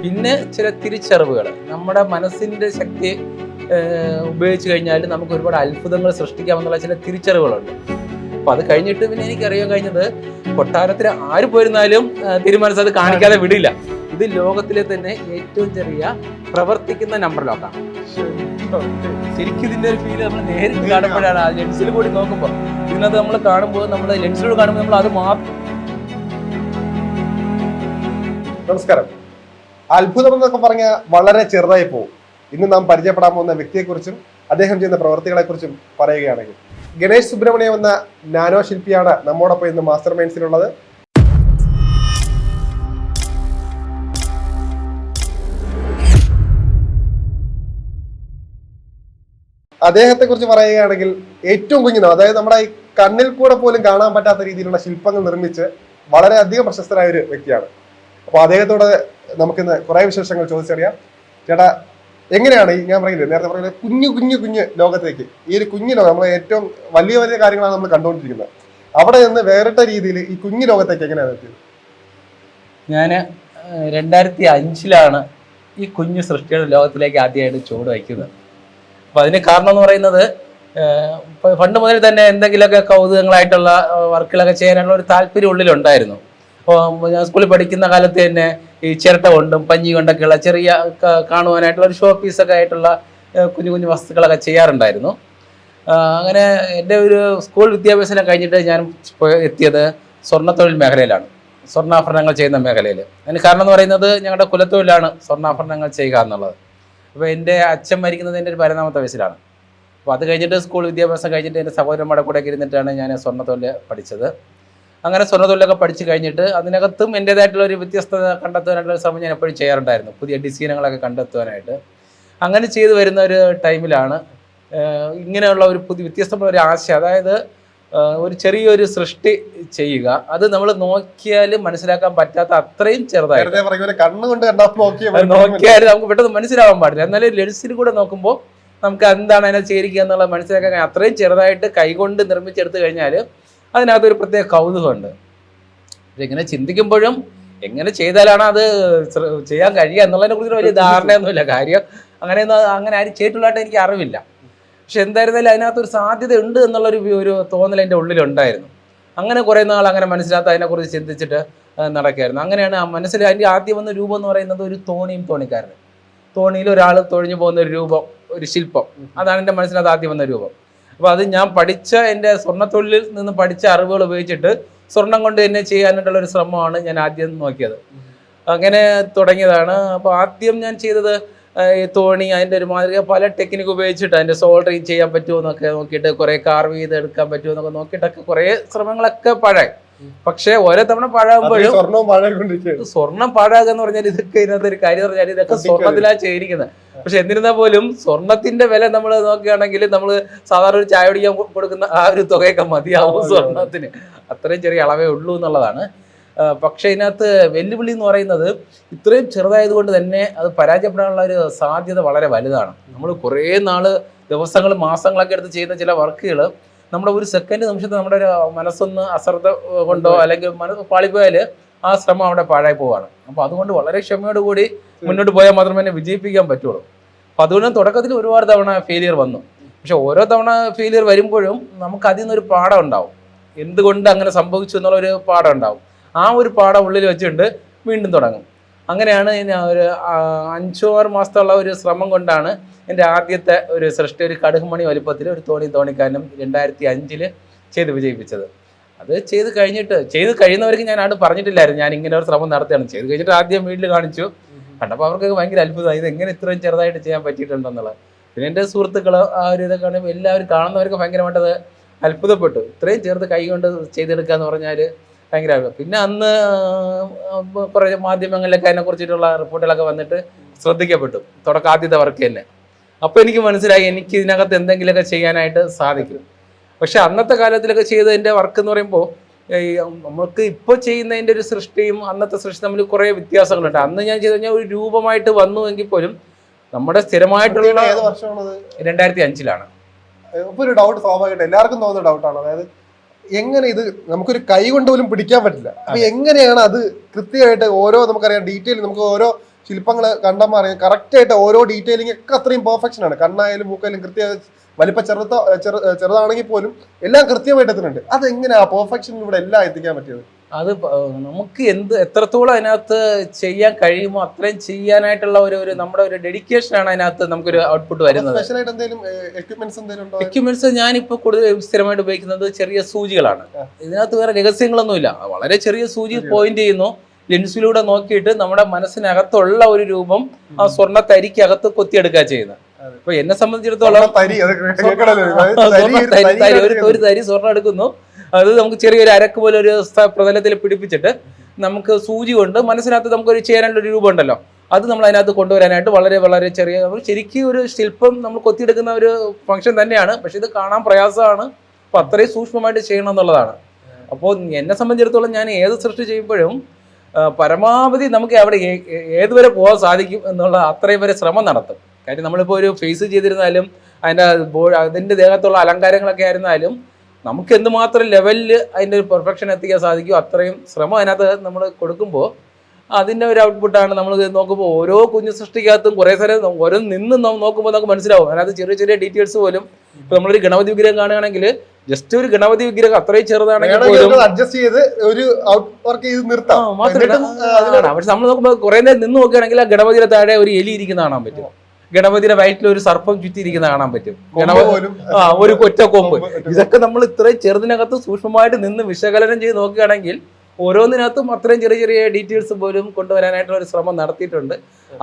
പിന്നെ ചില തിരിച്ചറിവുകൾ നമ്മുടെ മനസ്സിന്റെ ശക്തി ഉപയോഗിച്ച് കഴിഞ്ഞാൽ നമുക്ക് ഒരുപാട് അത്ഭുതങ്ങൾ സൃഷ്ടിക്കാമെന്നുള്ള ചില തിരിച്ചറിവുകളുണ്ട്. അപ്പൊ അത് കഴിഞ്ഞിട്ട് പിന്നെ എനിക്കറിയാൻ കഴിഞ്ഞത് കൊട്ടാരത്തിൽ ആര് പോയിരുന്നാലും തീരുമാനിച്ചത് അത് കാണിക്കാതെ വിടില്ല. ഇത് ലോകത്തിലെ തന്നെ ഏറ്റവും ചെറിയ പ്രവർത്തിക്കുന്ന നമ്പർ ലോക്കാണ്. ശരിക്കും ഇതിന്റെ ഒരു ഫീല് നമ്മൾ നേരിട്ട് കാണുമ്പോഴാണ്, ആ ലെൻസിൽ കൂടി നോക്കുമ്പോൾ ഇതിനകത്ത് നമ്മൾ കാണുമ്പോൾ നമ്മൾ ലെൻസിലൂടെ കാണുമ്പോൾ നമ്മൾ അത് മാത്രം. നമസ്കാരം. അത്ഭുതം എന്നൊക്കെ പറഞ്ഞാൽ വളരെ ചെറുതായി പോകും. ഇന്ന് നാം പരിചയപ്പെടാൻ പോകുന്ന വ്യക്തിയെക്കുറിച്ചും അദ്ദേഹം ചെയ്യുന്ന പ്രവർത്തികളെക്കുറിച്ചും പറയുകയാണെങ്കിൽ, ഗണേഷ് സുബ്രഹ്മണ്യം എന്ന നാനോ ശില്പിയാണ് നമ്മോടൊപ്പം ഇന്ന് മാസ്റ്റർ മൈൻഡ്സിലുള്ളത്. അദ്ദേഹത്തെ കുറിച്ച് പറയുകയാണെങ്കിൽ ഏറ്റവും കുഞ്ഞിനോ, അതായത് നമ്മുടെ ഈ കണ്ണിൽ കൂടെ പോലും കാണാൻ പറ്റാത്ത രീതിയിലുള്ള ശില്പങ്ങൾ നിർമ്മിച്ച് വളരെയധികം പ്രശസ്തരായ ഒരു വ്യക്തിയാണ്. അപ്പോൾ അദ്ദേഹത്തോട് നമുക്കിന്ന് കുറെ വിശേഷങ്ങൾ ചോദിച്ചറിയാം. ചേട്ടാ, എങ്ങനെയാണ് ഈ ഞാൻ പറയുന്നത് നേരത്തെ പറയുന്നത് കുഞ്ഞു ലോകത്തേക്ക്, ഈ ഒരു കുഞ്ഞു ലോകം, നമ്മൾ ഏറ്റവും വലിയ വലിയ കാര്യങ്ങളാണ് നമ്മൾ കണ്ടുകൊണ്ടിരിക്കുന്നത്, അവിടെ നിന്ന് വേറിട്ട രീതിയിൽ ഈ കുഞ്ഞു ലോകത്തേക്ക് എങ്ങനെയാണ് എത്തിയത്? ഞാൻ 2005 ഈ കുഞ്ഞു സൃഷ്ടിയുടെ ലോകത്തിലേക്ക് ആദ്യമായിട്ട് ചുവട് വയ്ക്കുന്നത്. അപ്പൊ അതിന് കാരണം എന്ന് പറയുന്നത്, പണ്ട് മുതൽ തന്നെ എന്തെങ്കിലുമൊക്കെ കൗതുകങ്ങളായിട്ടുള്ള വർക്കുകളൊക്കെ ചെയ്യാനുള്ള ഒരു താല്പര്യം ഉള്ളിലുണ്ടായിരുന്നു. അപ്പോൾ ഞാൻ സ്കൂളിൽ പഠിക്കുന്ന കാലത്ത് തന്നെ ഈ ചിരട്ട കൊണ്ടും പഞ്ഞി കൊണ്ടൊക്കെയുള്ള ചെറിയ കാണുവാനായിട്ടുള്ള ഒരു ഷോ പീസൊക്കെ ആയിട്ടുള്ള കുഞ്ഞു വസ്തുക്കളൊക്കെ ചെയ്യാറുണ്ടായിരുന്നു. അങ്ങനെ എൻ്റെ ഒരു സ്കൂൾ വിദ്യാഭ്യാസം കഴിഞ്ഞിട്ട് ഞാൻ എത്തിയത് സ്വർണ്ണത്തൊഴിൽ മേഖലയിലാണ്, സ്വർണ്ണാഭരണങ്ങൾ ചെയ്യുന്ന മേഖലയിൽ. അതിന് കാരണം എന്ന് പറയുന്നത് ഞങ്ങളുടെ കുലത്തൊഴിലാണ് സ്വർണ്ണാഭരണങ്ങൾ ചെയ്യുക എന്നുള്ളത്. അപ്പോൾ എൻ്റെ അച്ഛൻ മരിക്കുന്നത് എൻ്റെ ഒരു 12ാമത്തെ വയസ്സിലാണ്. അപ്പോൾ അത് കഴിഞ്ഞിട്ട് സ്കൂൾ വിദ്യാഭ്യാസം കഴിഞ്ഞിട്ട് എൻ്റെ സഹോദരന്മാരുടെ കൂടെ ഇരുന്നിട്ടാണ് ഞാൻ സ്വർണ്ണത്തൊഴിൽ പഠിച്ചത്. അങ്ങനെ സ്വർണ്ണത്തൊഴിലൊക്കെ പഠിച്ചു കഴിഞ്ഞിട്ട് അതിനകത്തും എൻ്റേതായിട്ടുള്ള ഒരു വ്യത്യസ്തത കണ്ടെത്താനായിട്ടുള്ള ശ്രമം ഞാൻ എപ്പോഴും ചെയ്യാറുണ്ടായിരുന്നു, പുതിയ ഡിസൈനുകളൊക്കെ കണ്ടെത്തുവാനായിട്ട്. അങ്ങനെ ചെയ്തു വരുന്ന ഒരു ടൈമിലാണ് ഇങ്ങനെയുള്ള ഒരു വ്യത്യസ്തമായ ഒരു ആശയം, അതായത് ഒരു ചെറിയൊരു സൃഷ്ടി ചെയ്യുക, അത് നമ്മൾ നോക്കിയാൽ മനസ്സിലാക്കാൻ പറ്റാത്ത അത്രയും ചെറുതായിട്ട് നോക്കിയാൽ നമുക്ക് പെട്ടെന്ന് മനസ്സിലാവാൻ പാടില്ല. എന്നാലും ലെൻസിൽ കൂടെ നോക്കുമ്പോൾ നമുക്ക് എന്താണ് അതിനകത്ത് ചേരിക്കുക എന്നുള്ളത് മനസ്സിലാക്കാൻ അത്രയും ചെറുതായിട്ട് കൈകൊണ്ട് നിർമ്മിച്ചെടുത്തു കഴിഞ്ഞാൽ അതിനകത്തൊരു പ്രത്യേക കൗതുകമുണ്ട്. ഇങ്ങനെ ചിന്തിക്കുമ്പോഴും എങ്ങനെ ചെയ്താലാണ് അത് ചെയ്യാൻ കഴിയുക എന്നുള്ളതിനെ കുറിച്ച് വലിയ ധാരണയൊന്നുമില്ല. അങ്ങനെ ആരും ചെയ്തിട്ടുള്ളതായിട്ട് എനിക്ക് അറിവില്ല. പക്ഷെ എന്തായിരുന്നാലും അതിനകത്തൊരു സാധ്യത ഉണ്ട് എന്നുള്ളൊരു തോന്നൽ എൻ്റെ ഉള്ളിലുണ്ടായിരുന്നു. അങ്ങനെ കുറേ നാൾ അങ്ങനെ മനസ്സിലാത്ത അതിനെക്കുറിച്ച് ചിന്തിച്ചിട്ട് നടക്കുകയായിരുന്നു. അങ്ങനെയാണ് മനസ്സിൽ അതിൻ്റെ ആദ്യം വന്ന രൂപം എന്ന് പറയുന്നത് ഒരു തോണിക്കാരനും, തോണിയിൽ ഒരാൾ തൊഴിഞ്ഞു പോകുന്ന ഒരു രൂപം, ഒരു ശില്പം, അതാണ് എൻ്റെ മനസ്സിനകത്ത് ആദ്യം വന്ന രൂപം. അപ്പോൾ അത് ഞാൻ പഠിച്ച എൻ്റെ സ്വർണ്ണത്തൊഴിലിൽ നിന്ന് പഠിച്ച അറിവുകൾ ഉപയോഗിച്ചിട്ട് സ്വർണം കൊണ്ട് തന്നെ ചെയ്യാനായിട്ടുള്ള ഒരു ശ്രമമാണ് ഞാൻ ആദ്യം നോക്കിയത്. അങ്ങനെ തുടങ്ങിയതാണ്. അപ്പോൾ ആദ്യം ഞാൻ ചെയ്തത് ഈ തോണി, അതിൻ്റെ ഒരു മാതൃക പല ടെക്നിക്ക് ഉപയോഗിച്ചിട്ട് അതിൻ്റെ സോൾഡറിങ് ചെയ്യാൻ പറ്റുമോ എന്നൊക്കെ നോക്കിയിട്ട്, കുറേ കാർവ് ചെയ്ത് എടുക്കാൻ പറ്റുമോ എന്നൊക്കെ നോക്കിയിട്ടൊക്കെ കുറേ ശ്രമങ്ങളൊക്കെ പാഴായി. പക്ഷെ ഓരോ തവണ പാഴാകുമ്പോഴും സ്വർണം പാഴാകുക എന്ന് പറഞ്ഞാൽ ഇതൊക്കെ ഇതിനകത്ത് ഒരു കാര്യം പറഞ്ഞാൽ ഇതൊക്കെ സ്വർണ്ണത്തിലാണ് ചെയ്തിരിക്കുന്നത്. പക്ഷെ എന്നിരുന്നാൽ പോലും സ്വർണത്തിന്റെ വില നമ്മൾ നോക്കുകയാണെങ്കിൽ നമ്മൾ സാധാരണ ഒരു ചായ കുടിക്കാൻ കൊടുക്കുന്ന ആ ഒരു തുകയൊക്കെ മതിയാവും സ്വർണത്തിന്, അത്രയും ചെറിയ അളവേ ഉള്ളൂ എന്നുള്ളതാണ്. പക്ഷെ ഇതിനകത്ത് വെല്ലുവിളി എന്ന് പറയുന്നത് ഇത്രയും ചെറുതായതുകൊണ്ട് തന്നെ അത് പരാജയപ്പെടാനുള്ള ഒരു സാധ്യത വളരെ വലുതാണ്. നമ്മൾ കുറേ നാള് ദിവസങ്ങളും മാസങ്ങളൊക്കെ എടുത്ത് ചെയ്യുന്ന ചില വർക്കുകൾ നമ്മുടെ ഒരു സെക്കൻഡ് നിമിഷത്തിൽ നമ്മുടെ ഒരു മനസ്സൊന്ന് അശ്രദ്ധ കൊണ്ടോ അല്ലെങ്കിൽ മനസ്സ് പാളിപ്പോയാൽ ആ ശ്രമം അവിടെ പാഴായി പോവാണ്. അപ്പോൾ അതുകൊണ്ട് വളരെ ക്ഷമയോടുകൂടി മുന്നോട്ട് പോയാൽ മാത്രമേ തന്നെ വിജയിപ്പിക്കാൻ പറ്റുള്ളൂ. അപ്പോൾ അതുകൊണ്ട് തുടക്കത്തിൽ ഒരുപാട് തവണ ഫെയിലിയർ വന്നു. പക്ഷെ ഓരോ തവണ ഫെയിലിയർ വരുമ്പോഴും നമുക്ക് അതിൽ നിന്നൊരു പാഠം ഉണ്ടാവും, എന്തുകൊണ്ട് അങ്ങനെ സംഭവിച്ചു എന്നുള്ളൊരു പാഠം ഉണ്ടാവും. ആ ഒരു പാഠം ഉള്ളിൽ വെച്ചുകൊണ്ട് വീണ്ടും തുടങ്ങും. അങ്ങനെയാണ് ഒരു 5-6 മാസത്തുള്ള ഒരു ശ്രമം കൊണ്ടാണ് എൻ്റെ ആദ്യത്തെ ഒരു സൃഷ്ടി, ഒരു കടുകുമണി വലുപ്പത്തിൽ ഒരു തോണിക്കാരനും 2005 ചെയ്ത് വിജയിപ്പിച്ചത്. അത് ചെയ്ത് കഴിയുന്നവർക്ക് ഞാൻ ആട് പറഞ്ഞിട്ടില്ലായിരുന്നു ഞാൻ ഇങ്ങനെ ഒരു ശ്രമം നടത്തുകയാണ്. ചെയ്ത് കഴിഞ്ഞിട്ട് ആദ്യം വീട്ടിൽ കാണിച്ചു, കണ്ടപ്പോൾ അവർക്കൊക്കെ ഭയങ്കര അത്ഭുതമായി, ഇത് എങ്ങനെ ഇത്രയും ചെറുതായിട്ട് ചെയ്യാൻ പറ്റിയിട്ടുണ്ടെന്നുള്ളത്. പിന്നെ എൻ്റെ സുഹൃത്തുക്കൾ ആ ഒരു ഇതൊക്കെ കാണുമ്പോൾ എല്ലാവരും കാണുന്നവർക്ക് ഭയങ്കരമായിട്ട് അത് അത്ഭുതപ്പെട്ടു. ഇത്രയും ചേർത്ത് കൈ കൊണ്ട് ചെയ്തെടുക്കുക എന്ന് പറഞ്ഞാൽ ഭയങ്കര. പിന്നെ അന്ന് കുറേ മാധ്യമങ്ങളിലൊക്കെ അതിനെക്കുറിച്ചിട്ടുള്ള റിപ്പോർട്ടുകളൊക്കെ വന്നിട്ട് ശ്രദ്ധിക്കപ്പെട്ടു, ആദ്യത്തെ വർക്ക് തന്നെ. അപ്പോൾ എനിക്ക് മനസ്സിലായി എനിക്ക് ഇതിനകത്ത് എന്തെങ്കിലുമൊക്കെ ചെയ്യാനായിട്ട് സാധിക്കും. പക്ഷെ അന്നത്തെ കാലത്തിലൊക്കെ ചെയ്തതിൻ്റെ വർക്ക് എന്ന് പറയുമ്പോൾ നമുക്ക് ഇപ്പോൾ ചെയ്യുന്നതിൻ്റെ ഒരു സൃഷ്ടിയും അന്നത്തെ സൃഷ്ടി തമ്മിൽ കുറേ വ്യത്യാസങ്ങളുണ്ട്. അന്ന് ഞാൻ ചെയ്ത് കഴിഞ്ഞാൽ ഒരു രൂപമായിട്ട് വന്നു എങ്കിൽ പോലും നമ്മുടെ സ്ഥിരമായിട്ടുള്ള 2005 ഒരു ഡൗട്ട് സ്വാഭാവികമായിട്ട് എല്ലാവർക്കും തോന്നുന്ന ഡൗട്ടാണ്. അതായത് എങ്ങനെ ഇത് നമുക്കൊരു കൈ കൊണ്ട് പോലും പിടിക്കാൻ പറ്റില്ല. അപ്പൊ എങ്ങനെയാണ് അത് കൃത്യമായിട്ട് ഓരോ നമുക്കറിയാം ഡീറ്റെയിൽ നമുക്ക് ഓരോ ശില്പങ്ങൾ കണ്ടാൽ അറിയാം കറക്റ്റ് ആയിട്ട് ഓരോ ഡീറ്റെയിലിംഗ് ഒക്കെ അത്രയും പെർഫെക്ഷൻ ആണ്. കണ്ണായാലും മൂക്കായാലും വലിപ്പ ചെറുതാണെങ്കിൽ പോലും എല്ലാം കൃത്യമായിട്ട് എത്തുന്നുണ്ട്. അതെങ്ങനെയാ പെർഫെക്ഷൻ ഇവിടെ എല്ലാം എത്തിക്കാൻ പറ്റിയത്? അത് നമുക്ക് എത്രത്തോളം അതിനകത്ത് ചെയ്യാൻ കഴിയുമോ അത്രയും ചെയ്യാനായിട്ടുള്ള ഒരു നമ്മുടെ ഒരു ഡെഡിക്കേഷൻ ആണ് അതിനകത്ത് നമുക്കൊരു ഔട്ട്പുട്ട് വരുന്നത്. എക്യുപ്മെന്റ്സ് ഞാനിപ്പോൾ കൂടുതൽ സ്ഥിരമായിട്ട് ഉപയോഗിക്കുന്നത് ചെറിയ സൂചികളാണ്. ഇതിനകത്ത് വേറെ രഹസ്യങ്ങളൊന്നുമില്ല. വളരെ ചെറിയ സൂചി പോയിന്റ് ചെയ്യുന്നു, ലെൻസിലൂടെ നോക്കിയിട്ട് നമ്മുടെ മനസ്സിനകത്തുള്ള ഒരു രൂപം ആ സ്വർണ്ണ തരിക്കകത്ത് കൊത്തിയെടുക്കുക ചെയ്യുന്നത്. അപ്പൊ എന്നെ സംബന്ധിച്ചിടത്തോളം ഒരു തരി സ്വർണ്ണം എടുക്കുന്നു, അത് നമുക്ക് ചെറിയൊരു അരക്ക് പോലെ ഒരു പ്രതലത്തിൽ പിടിപ്പിച്ചിട്ട് നമുക്ക് സൂചി കൊണ്ട് മനസ്സിനകത്ത് നമുക്കൊരു ചെയ്യാനുള്ള ഒരു രൂപം ഉണ്ടല്ലോ, അത് നമ്മൾ അതിനകത്ത് കൊണ്ടുവരാനായിട്ട് വളരെ വളരെ ചെറിയ ശരിക്കും ഒരു ശില്പം നമ്മൾ കൊത്തിയെടുക്കുന്ന ഒരു ഫംഗ്ഷൻ തന്നെയാണ്. പക്ഷെ ഇത് കാണാൻ പ്രയാസമാണ്. അപ്പൊ അത്രയും സൂക്ഷ്മമായിട്ട് ചെയ്യണം എന്നുള്ളതാണ്. അപ്പോൾ എന്നെ സംബന്ധിച്ചിടത്തോളം ഞാൻ ഏത് സൃഷ്ടി ചെയ്യുമ്പോഴും പരമാവധി നമുക്ക് അവിടെ ഏതുവരെ പോകാൻ സാധിക്കും എന്നുള്ള അത്രയും വരെ ശ്രമം നടത്തും. കാര്യം നമ്മളിപ്പോൾ ഒരു ഫേസ് ചെയ്തിരുന്നാലും അതിൻ്റെ ദേഹത്തുള്ള അലങ്കാരങ്ങളൊക്കെ ആയിരുന്നാലും നമുക്ക് എന്തുമാത്രം ലെവലിൽ അതിൻ്റെ ഒരു പെർഫെക്ഷൻ എത്തിക്കാൻ സാധിക്കും അത്രയും ശ്രമം അതിനകത്ത് നമ്മൾ കൊടുക്കുമ്പോൾ അതിൻ്റെ ഒരു ഔട്ട്പുട്ടാണ്. നമ്മൾ നോക്കുമ്പോൾ ഓരോ കുഞ്ഞു സൃഷ്ടിക്കകത്തും കുറേ സ്ഥലം ഓരോ നിന്ന് നോക്കുമ്പോൾ നമുക്ക് മനസ്സിലാവും അതിനകത്ത് ചെറിയ ചെറിയ ഡീറ്റെയിൽസ് പോലും. ഇപ്പൊ നമ്മളൊരു ഗണപതി വിഗ്രഹം കാണുകയാണെങ്കിൽ ജസ്റ്റ് ഒരു ഗണപതി വിഗ്രഹം അത്രയും ചെറുതാണെങ്കിൽ പോലും അഡ്ജസ്റ്റ് ചെയ്ത് ഒരു വർക്ക് ചെയ്ത് നിർത്താം. പക്ഷെ നമ്മൾ നോക്കുമ്പോൾ കുറെ നേരം നിന്ന് നോക്കുകയാണെങ്കിൽ ആ ഗണപതിയുടെ താഴെ ഒരു എലി ഇരിക്കുന്ന കാണാൻ പറ്റും, ഗണപതിയുടെ വയറ്റിൽ ഒരു സർപ്പം ചുറ്റിയിരിക്കുന്ന കാണാൻ പറ്റും, ഒരു കൊറ്റ കൊമ്പ്. ഇതൊക്കെ നമ്മൾ ഇത്രയും ചെറുതിനകത്ത് സൂക്ഷ്മമായിട്ട് നിന്ന് വിശകലനം ചെയ്ത് നോക്കുകയാണെങ്കിൽ ഓരോന്നിനകത്തും അത്രയും ചെറിയ ചെറിയ ഡീറ്റെയിൽസ് പോലും കൊണ്ടുവരാനായിട്ടുള്ള ഒരു ശ്രമം നടത്തിയിട്ടുണ്ട്.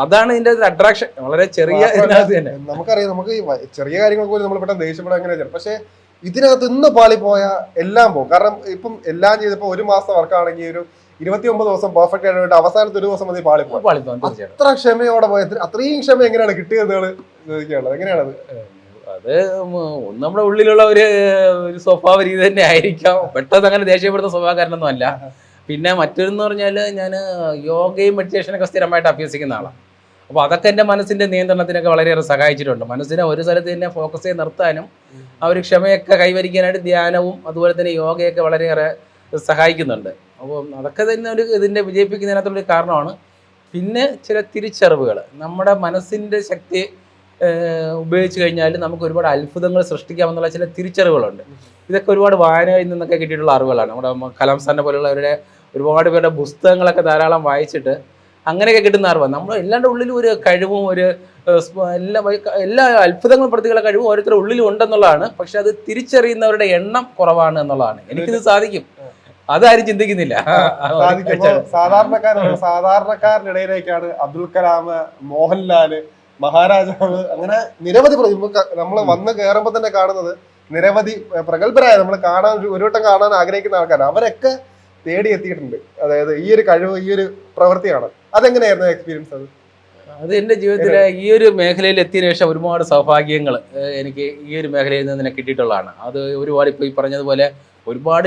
അതാണ് ഇതിന്റെ അട്രാക്ഷൻ. വളരെ ചെറിയ നമുക്കറിയാം, നമുക്ക് ചെറിയ കാര്യങ്ങൾ പോലും നമ്മൾ പെട്ടെന്ന് ദേഷ്യപ്പെടാൻ അങ്ങനെ, പക്ഷെ ഇതിനകത്ത് ഇന്ന് പാളിപ്പോയ എല്ലാം പോകും. കാരണം ഇപ്പം എല്ലാം ചെയ്തപ്പോ ഒരു മാസം വർക്കാണെങ്കിൽ ഒരു 29 ദിവസം പെർഫെക്റ്റ് ആയിട്ട് അവസാനത്തെ ഒരു ദിവസം മതി പാളിപ്പോകും. അത്ര ക്ഷമയോടെ പോയത്, അത്രയും ക്ഷമ എങ്ങനെയാണ് കിട്ടിയത് ചോദിക്കാനുള്ളത്? എങ്ങനെയാണത്? അത് നമ്മുടെ ഉള്ളിലുള്ള ഒരു സ്വഭാവ രീതി തന്നെ ആയിരിക്കാം. പെട്ടെന്ന് അങ്ങനെ ദേഷ്യപ്പെടുന്ന സ്വഭാവക്കാരനൊന്നും അല്ല. പിന്നെ മറ്റൊരെന്ന് പറഞ്ഞാൽ ഞാൻ യോഗയും മെഡിറ്റേഷനൊക്കെ സ്ഥിരമായിട്ട് അഭ്യസിക്കുന്ന ആളാണ്. അപ്പോൾ അതൊക്കെ എൻ്റെ മനസ്സിൻ്റെ നിയന്ത്രണത്തിനൊക്കെ വളരെയേറെ സഹായിച്ചിട്ടുണ്ട്. മനസ്സിനെ ഒരു സ്ഥലത്ത് തന്നെ ഫോക്കസ് ചെയ്ത് നിർത്താനും ആ ഒരു ക്ഷമയൊക്കെ കൈവരിക്കാനായിട്ട് ധ്യാനവും അതുപോലെ തന്നെ യോഗയൊക്കെ വളരെയേറെ സഹായിക്കുന്നുണ്ട്. അപ്പോൾ അതൊക്കെ തന്നെ ഇതിൻ്റെ വിജയിപ്പിക്കുന്നതിനകത്തുള്ളൊരു കാരണമാണ്. പിന്നെ ചില തിരിച്ചറിവുകൾ, നമ്മുടെ മനസ്സിൻ്റെ ശക്തി ഉപയോഗിച്ച് കഴിഞ്ഞാൽ നമുക്ക് ഒരുപാട് അത്ഭുതങ്ങൾ സൃഷ്ടിക്കാമെന്നുള്ള ചില തിരിച്ചറിവുകളുണ്ട്. ഇതൊക്കെ ഒരുപാട് വായനയിൽ നിന്നൊക്കെ കിട്ടിയിട്ടുള്ള അറിവുകളാണ്. നമ്മുടെ കലാം സാറിനെ പോലുള്ളവരുടെ ഒരുപാട് പേരുടെ പുസ്തകങ്ങളൊക്കെ ധാരാളം വായിച്ചിട്ട് അങ്ങനെയൊക്കെ കിട്ടുന്ന അറിവാണ്. നമ്മൾ എല്ലാവരുടെ ഉള്ളിലും ഒരു കഴിവും ഒരു എല്ലാ അത്ഭുതങ്ങളും പ്രതികളെ കഴിവും ഓരോരുത്തരുടെ ഉള്ളിലും ഉണ്ടെന്നുള്ളതാണ്. പക്ഷെ അത് തിരിച്ചറിയുന്നവരുടെ എണ്ണം കുറവാണ് എന്നുള്ളതാണ്. എനിക്കിത് സാധിക്കും, അതാരും ചിന്തിക്കുന്നില്ല. സാധാരണക്കാരനിടയിലേക്കാണ് അബ്ദുൽ കലാം, മോഹൻലാല്, മഹാരാജാവ്, അങ്ങനെ നിരവധി നമ്മൾ വന്ന് കയറുമ്പോൾ തന്നെ കാണുന്നത് നിരവധി പ്രഗത്ഭരായ നമ്മൾ കാണാൻ ഒരു വട്ടം കാണാൻ ആഗ്രഹിക്കുന്ന ആൾക്കാരാണ്. അവരൊക്കെ തേടി എത്തിയിട്ടുണ്ട്. അതായത് ഈ ഒരു കഴിവ്, ഈ ഒരു പ്രവൃത്തിയാണ്. അതെങ്ങനെയായിരുന്നു എക്സ്പീരിയൻസ്? അത് എൻ്റെ ജീവിതത്തിലെ ഈ ഒരു മേഖലയിൽ എത്തിയതിനു ശേഷം ഒരുപാട് സൗഭാഗ്യങ്ങൾ എനിക്ക് ഈ ഒരു മേഖലയിൽ നിന്ന് തന്നെ കിട്ടിയിട്ടുള്ളതാണ്. അത് ഒരുപാട് ഇപ്പോൾ ഈ പറഞ്ഞതുപോലെ ഒരുപാട്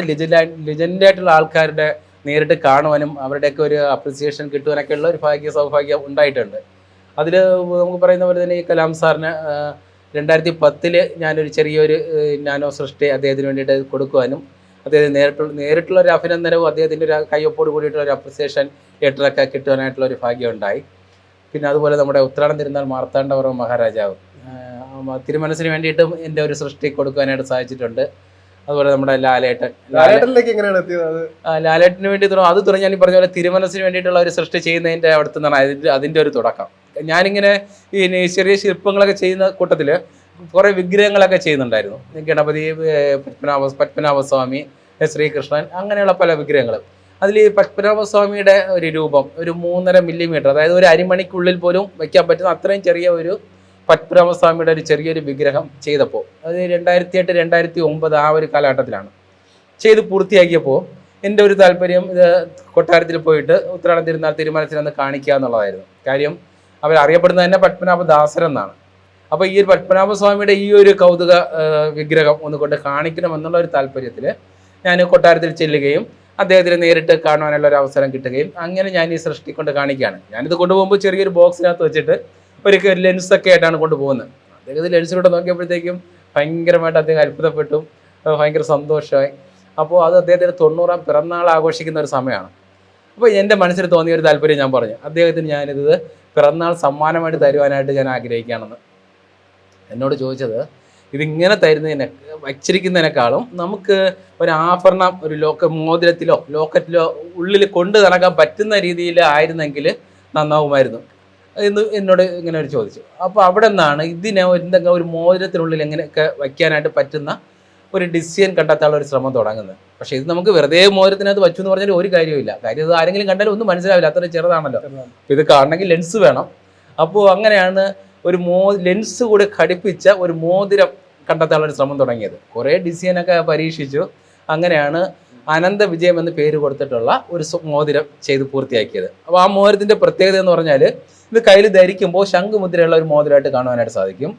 ലെജൻഡായിട്ടുള്ള ആൾക്കാരുടെ നേരിട്ട് കാണുവാനും അവരുടെയൊക്കെ ഒരു അപ്രിസിയേഷൻ കിട്ടുവാനൊക്കെ ഉള്ള ഒരു സൗഭാഗ്യം ഉണ്ടായിട്ടുണ്ട്. അതിൽ നമുക്ക് പറയുന്ന പോലെ തന്നെ ഈ കലാം സാറിന് 2010 ഞാനൊരു ചെറിയൊരു നാനോ സൃഷ്ടി അദ്ദേഹത്തിന് വേണ്ടിയിട്ട് കൊടുക്കുവാനും അദ്ദേഹത്തിന് നേരിട്ടുള്ള ഒരു അഭിനന്ദനവും അദ്ദേഹത്തിൻ്റെ ഒരു കയ്യൊപ്പോട് കൂടിയിട്ടുള്ള ഒരു അപ്രിസിയേഷൻ ലെറ്ററൊക്കെ കിട്ടുവാനായിട്ടുള്ള ഒരു ഭാഗ്യം ഉണ്ടായി. പിന്നെ അതുപോലെ നമ്മുടെ ഉത്രാടം തിരുനാൾ മാർത്താണ്ഡവർമ്മ മഹാരാജാവ് തിരുമനസിന് വേണ്ടിയിട്ടും എൻ്റെ ഒരു സൃഷ്ടി കൊടുക്കാനായിട്ട് സാധിച്ചിട്ടുണ്ട്. അതുപോലെ നമ്മുടെ ലാലേട്ടനിലേക്ക് എങ്ങനെയാണ് എത്തിയത്? ലാലേട്ടന് വേണ്ടി അത് തുടങ്ങി ഞാൻ ഈ പറഞ്ഞ പോലെ തിരുമനസിന് വേണ്ടിയിട്ടുള്ള ഒരു സൃഷ്ടി ചെയ്യുന്നതിൻ്റെ അടുത്ത് നിന്നാണ് അതിൻ്റെ ഒരു തുടക്കം. ഞാനിങ്ങനെ ഈ ചെറിയ ശില്പങ്ങളൊക്കെ ചെയ്യുന്ന കൂട്ടത്തിൽ കുറേ വിഗ്രഹങ്ങളൊക്കെ ചെയ്യുന്നുണ്ടായിരുന്നു. ഗണപതി, പത്മനാഭസ്വാമി, ശ്രീകൃഷ്ണൻ, അങ്ങനെയുള്ള പല വിഗ്രഹങ്ങളും. അതിൽ ഈ പത്മനാഭസ്വാമിയുടെ ഒരു രൂപം ഒരു 3.5 മില്ലിമീറ്റർ, അതായത് ഒരു അരിമണിക്കുള്ളിൽ പോലും വയ്ക്കാൻ പറ്റുന്ന അത്രയും ചെറിയ ഒരു പത്മനാഭസ്വാമിയുടെ ഒരു ചെറിയൊരു വിഗ്രഹം ചെയ്തപ്പോൾ, അത് 2008, 2009 ആ ഒരു കാലഘട്ടത്തിലാണ് ചെയ്ത് പൂർത്തിയാക്കിയപ്പോൾ എൻ്റെ ഒരു താല്പര്യം ഇത് കൊട്ടാരത്തിൽ പോയിട്ട് ഉത്രാടം തിരുനാൾ തിരുമനസിനൊന്ന് കാണിക്കുക എന്നുള്ളതായിരുന്നു. കാര്യം അവരറിയപ്പെടുന്നത് തന്നെ പത്മനാഭദാസൻ എന്നാണ്. അപ്പോൾ ഈ ഒരു പത്മനാഭസ്വാമിയുടെ ഈ ഒരു കൗതുക വിഗ്രഹം ഒന്ന് കൊണ്ട് കാണിക്കണം എന്നുള്ള ഒരു താല്പര്യത്തിൽ ഞാൻ കൊട്ടാരത്തിൽ ചെല്ലുകയും അദ്ദേഹത്തിന് നേരിട്ട് കാണുവാനുള്ള ഒരു അവസരം കിട്ടുകയും അങ്ങനെ ഞാൻ ഈ സൃഷ്ടി കൊണ്ട് കാണിക്കുകയാണ്. ഞാനിത് കൊണ്ടുപോകുമ്പോൾ ചെറിയൊരു ബോക്സിനകത്ത് വെച്ചിട്ട് ഒരു ലെൻസൊക്കെ ആയിട്ടാണ് കൊണ്ടുപോകുന്നത്. അദ്ദേഹം ലെൻസിലൂടെ നോക്കിയപ്പോഴത്തേക്കും ഭയങ്കരമായിട്ട് അദ്ദേഹം അത്ഭുതപ്പെട്ടു, ഭയങ്കര സന്തോഷമായി. അപ്പോൾ അത് അദ്ദേഹത്തിന് 90ാം പിറന്നാൾ ആഘോഷിക്കുന്ന ഒരു സമയമാണ്. അപ്പോൾ എൻ്റെ മനസ്സിൽ തോന്നിയ ഒരു താല്പര്യം ഞാൻ പറഞ്ഞു, അദ്ദേഹത്തിന് ഞാനിത് പിറന്നാൾ സമ്മാനമായിട്ട് തരുവാനായിട്ട് ഞാൻ ആഗ്രഹിക്കുകയാണെന്ന്. എന്നോട് ചോദിച്ചത്, ഇതിങ്ങനെ തരുന്നതിനെ വച്ചിരിക്കുന്നതിനേക്കാളും നമുക്ക് ഒരു ആഭരണം ഒരു മോതിരത്തിലോ ലോക്കറ്റിലോ ഉള്ളിൽ കൊണ്ടു നടക്കാൻ പറ്റുന്ന രീതിയിൽ ആയിരുന്നെങ്കിൽ നന്നാവുമായിരുന്നു എന്ന് എന്നോട് ഇങ്ങനെ ഒരു ചോദിച്ചു. അപ്പോൾ അവിടെ നിന്നാണ് ഇതിനെ എന്തെങ്കിലും ഒരു മോതിരത്തിനുള്ളിൽ എങ്ങനെയൊക്കെ വയ്ക്കാനായിട്ട് പറ്റുന്ന ഒരു ഡിസൈൻ കണ്ടെത്താനുള്ള ഒരു ശ്രമം തുടങ്ങുന്നത്. പക്ഷേ ഇത് നമുക്ക് വെറുതെ മോതിരത്തിനകത്ത് വച്ചു എന്ന് പറഞ്ഞാൽ ഒരു കാര്യമില്ല. കാര്യം ഇത് ആരെങ്കിലും കണ്ടാലും ഒന്നും മനസ്സിലാവില്ല, അത്ര ചെറുതാണല്ലോ. അപ്പോൾ ഇത് കാണണമെങ്കിൽ ലെൻസ് വേണം. അപ്പോൾ അങ്ങനെയാണ് ഒരു ലെൻസ് കൂടെ ഘടിപ്പിച്ച ഒരു മോതിരം കണ്ടെത്താനുള്ള ഒരു ശ്രമം തുടങ്ങിയത്. കുറേ ഡിസൈനൊക്കെ പരീക്ഷിച്ചു. അങ്ങനെയാണ് അനന്ത വിജയം എന്ന് പേര് കൊടുത്തിട്ടുള്ള ഒരു മോതിരം ചെയ്ത് പൂർത്തിയാക്കിയത്. അപ്പോൾ ആ മോതിരത്തിൻ്റെ പ്രത്യേകത എന്ന് പറഞ്ഞാൽ ഇത് കയ്യിൽ ധരിക്കുമ്പോൾ ശംഖുമുദ്രയുള്ള ഒരു മോതിരമായിട്ട് കാണുവാനായിട്ട് സാധിക്കും.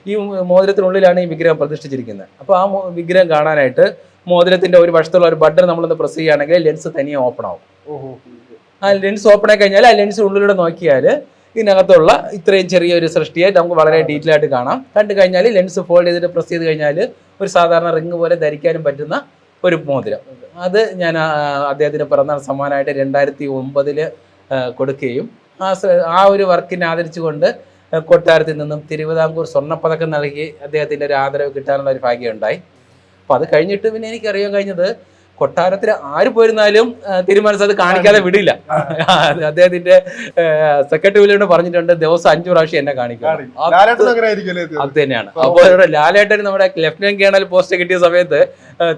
ഈ മോതിരത്തിനുള്ളിലാണ് ഈ വിഗ്രഹം പ്രതിഷ്ഠിച്ചിരിക്കുന്നത്. അപ്പോൾ ആ വിഗ്രഹം കാണാനായിട്ട് മോതിരത്തിൻ്റെ ഒരു വശത്തുള്ള ഒരു ബട്ടൺ നമ്മളൊന്ന് പ്രസ് ചെയ്യുകയാണെങ്കിൽ ലെൻസ് തനിയെ ഓപ്പൺ ആവും. ആ ലെൻസ് ഓപ്പൺ ആയി കഴിഞ്ഞാൽ ആ ലെൻസ് ഉള്ളിലൂടെ നോക്കിയാൽ ഇതിനകത്തുള്ള ഇത്രയും ചെറിയൊരു സൃഷ്ടിയെ നമുക്ക് വളരെ ഡീറ്റെയിൽ ആയിട്ട് കാണാം. കണ്ടു കഴിഞ്ഞാൽ ലെൻസ് ഫോൾഡ് ചെയ്തിട്ട് പ്രസ് ചെയ്ത് കഴിഞ്ഞാൽ ഒരു സാധാരണ റിങ് പോലെ ധരിക്കാനും പറ്റുന്ന ഒരു മോതിരം. അത് ഞാൻ അദ്ദേഹത്തിന് പിറന്നാൾ സമ്മാനമായിട്ട് 2009 കൊടുക്കുകയും ആ ഒരു വർക്കിനെ ആദരിച്ചുകൊണ്ട് കൊട്ടാരത്തിൽ നിന്നും തിരുവിതാംകൂർ സ്വർണ്ണപ്പതക്കം നൽകി അദ്ദേഹത്തിൻ്റെ ഒരു ആദരവ് കിട്ടാനുള്ള ഒരു ഭാഗ്യമുണ്ടായി. അപ്പോൾ അത് കഴിഞ്ഞിട്ട് പിന്നെ എനിക്കറിയാൻ കഴിഞ്ഞത്, കൊട്ടാരത്തിൽ ആര് പോയിരുന്നാലും തിരുമനസ് അത് കാണിക്കാതെ വിടില്ല. അദ്ദേഹത്തിന്റെ സെക്രട്ടറി പറഞ്ഞിട്ടുണ്ട്, ദിവസം 5 പ്രാവശ്യം എന്നെ കാണിക്കും. അത് തന്നെയാണ്. അപ്പോൾ ലാലേട്ടൻ നമ്മുടെ ലഫ്റ്റനന്റ് കേണൽ പോസ്റ്റ് കിട്ടിയ സമയത്ത്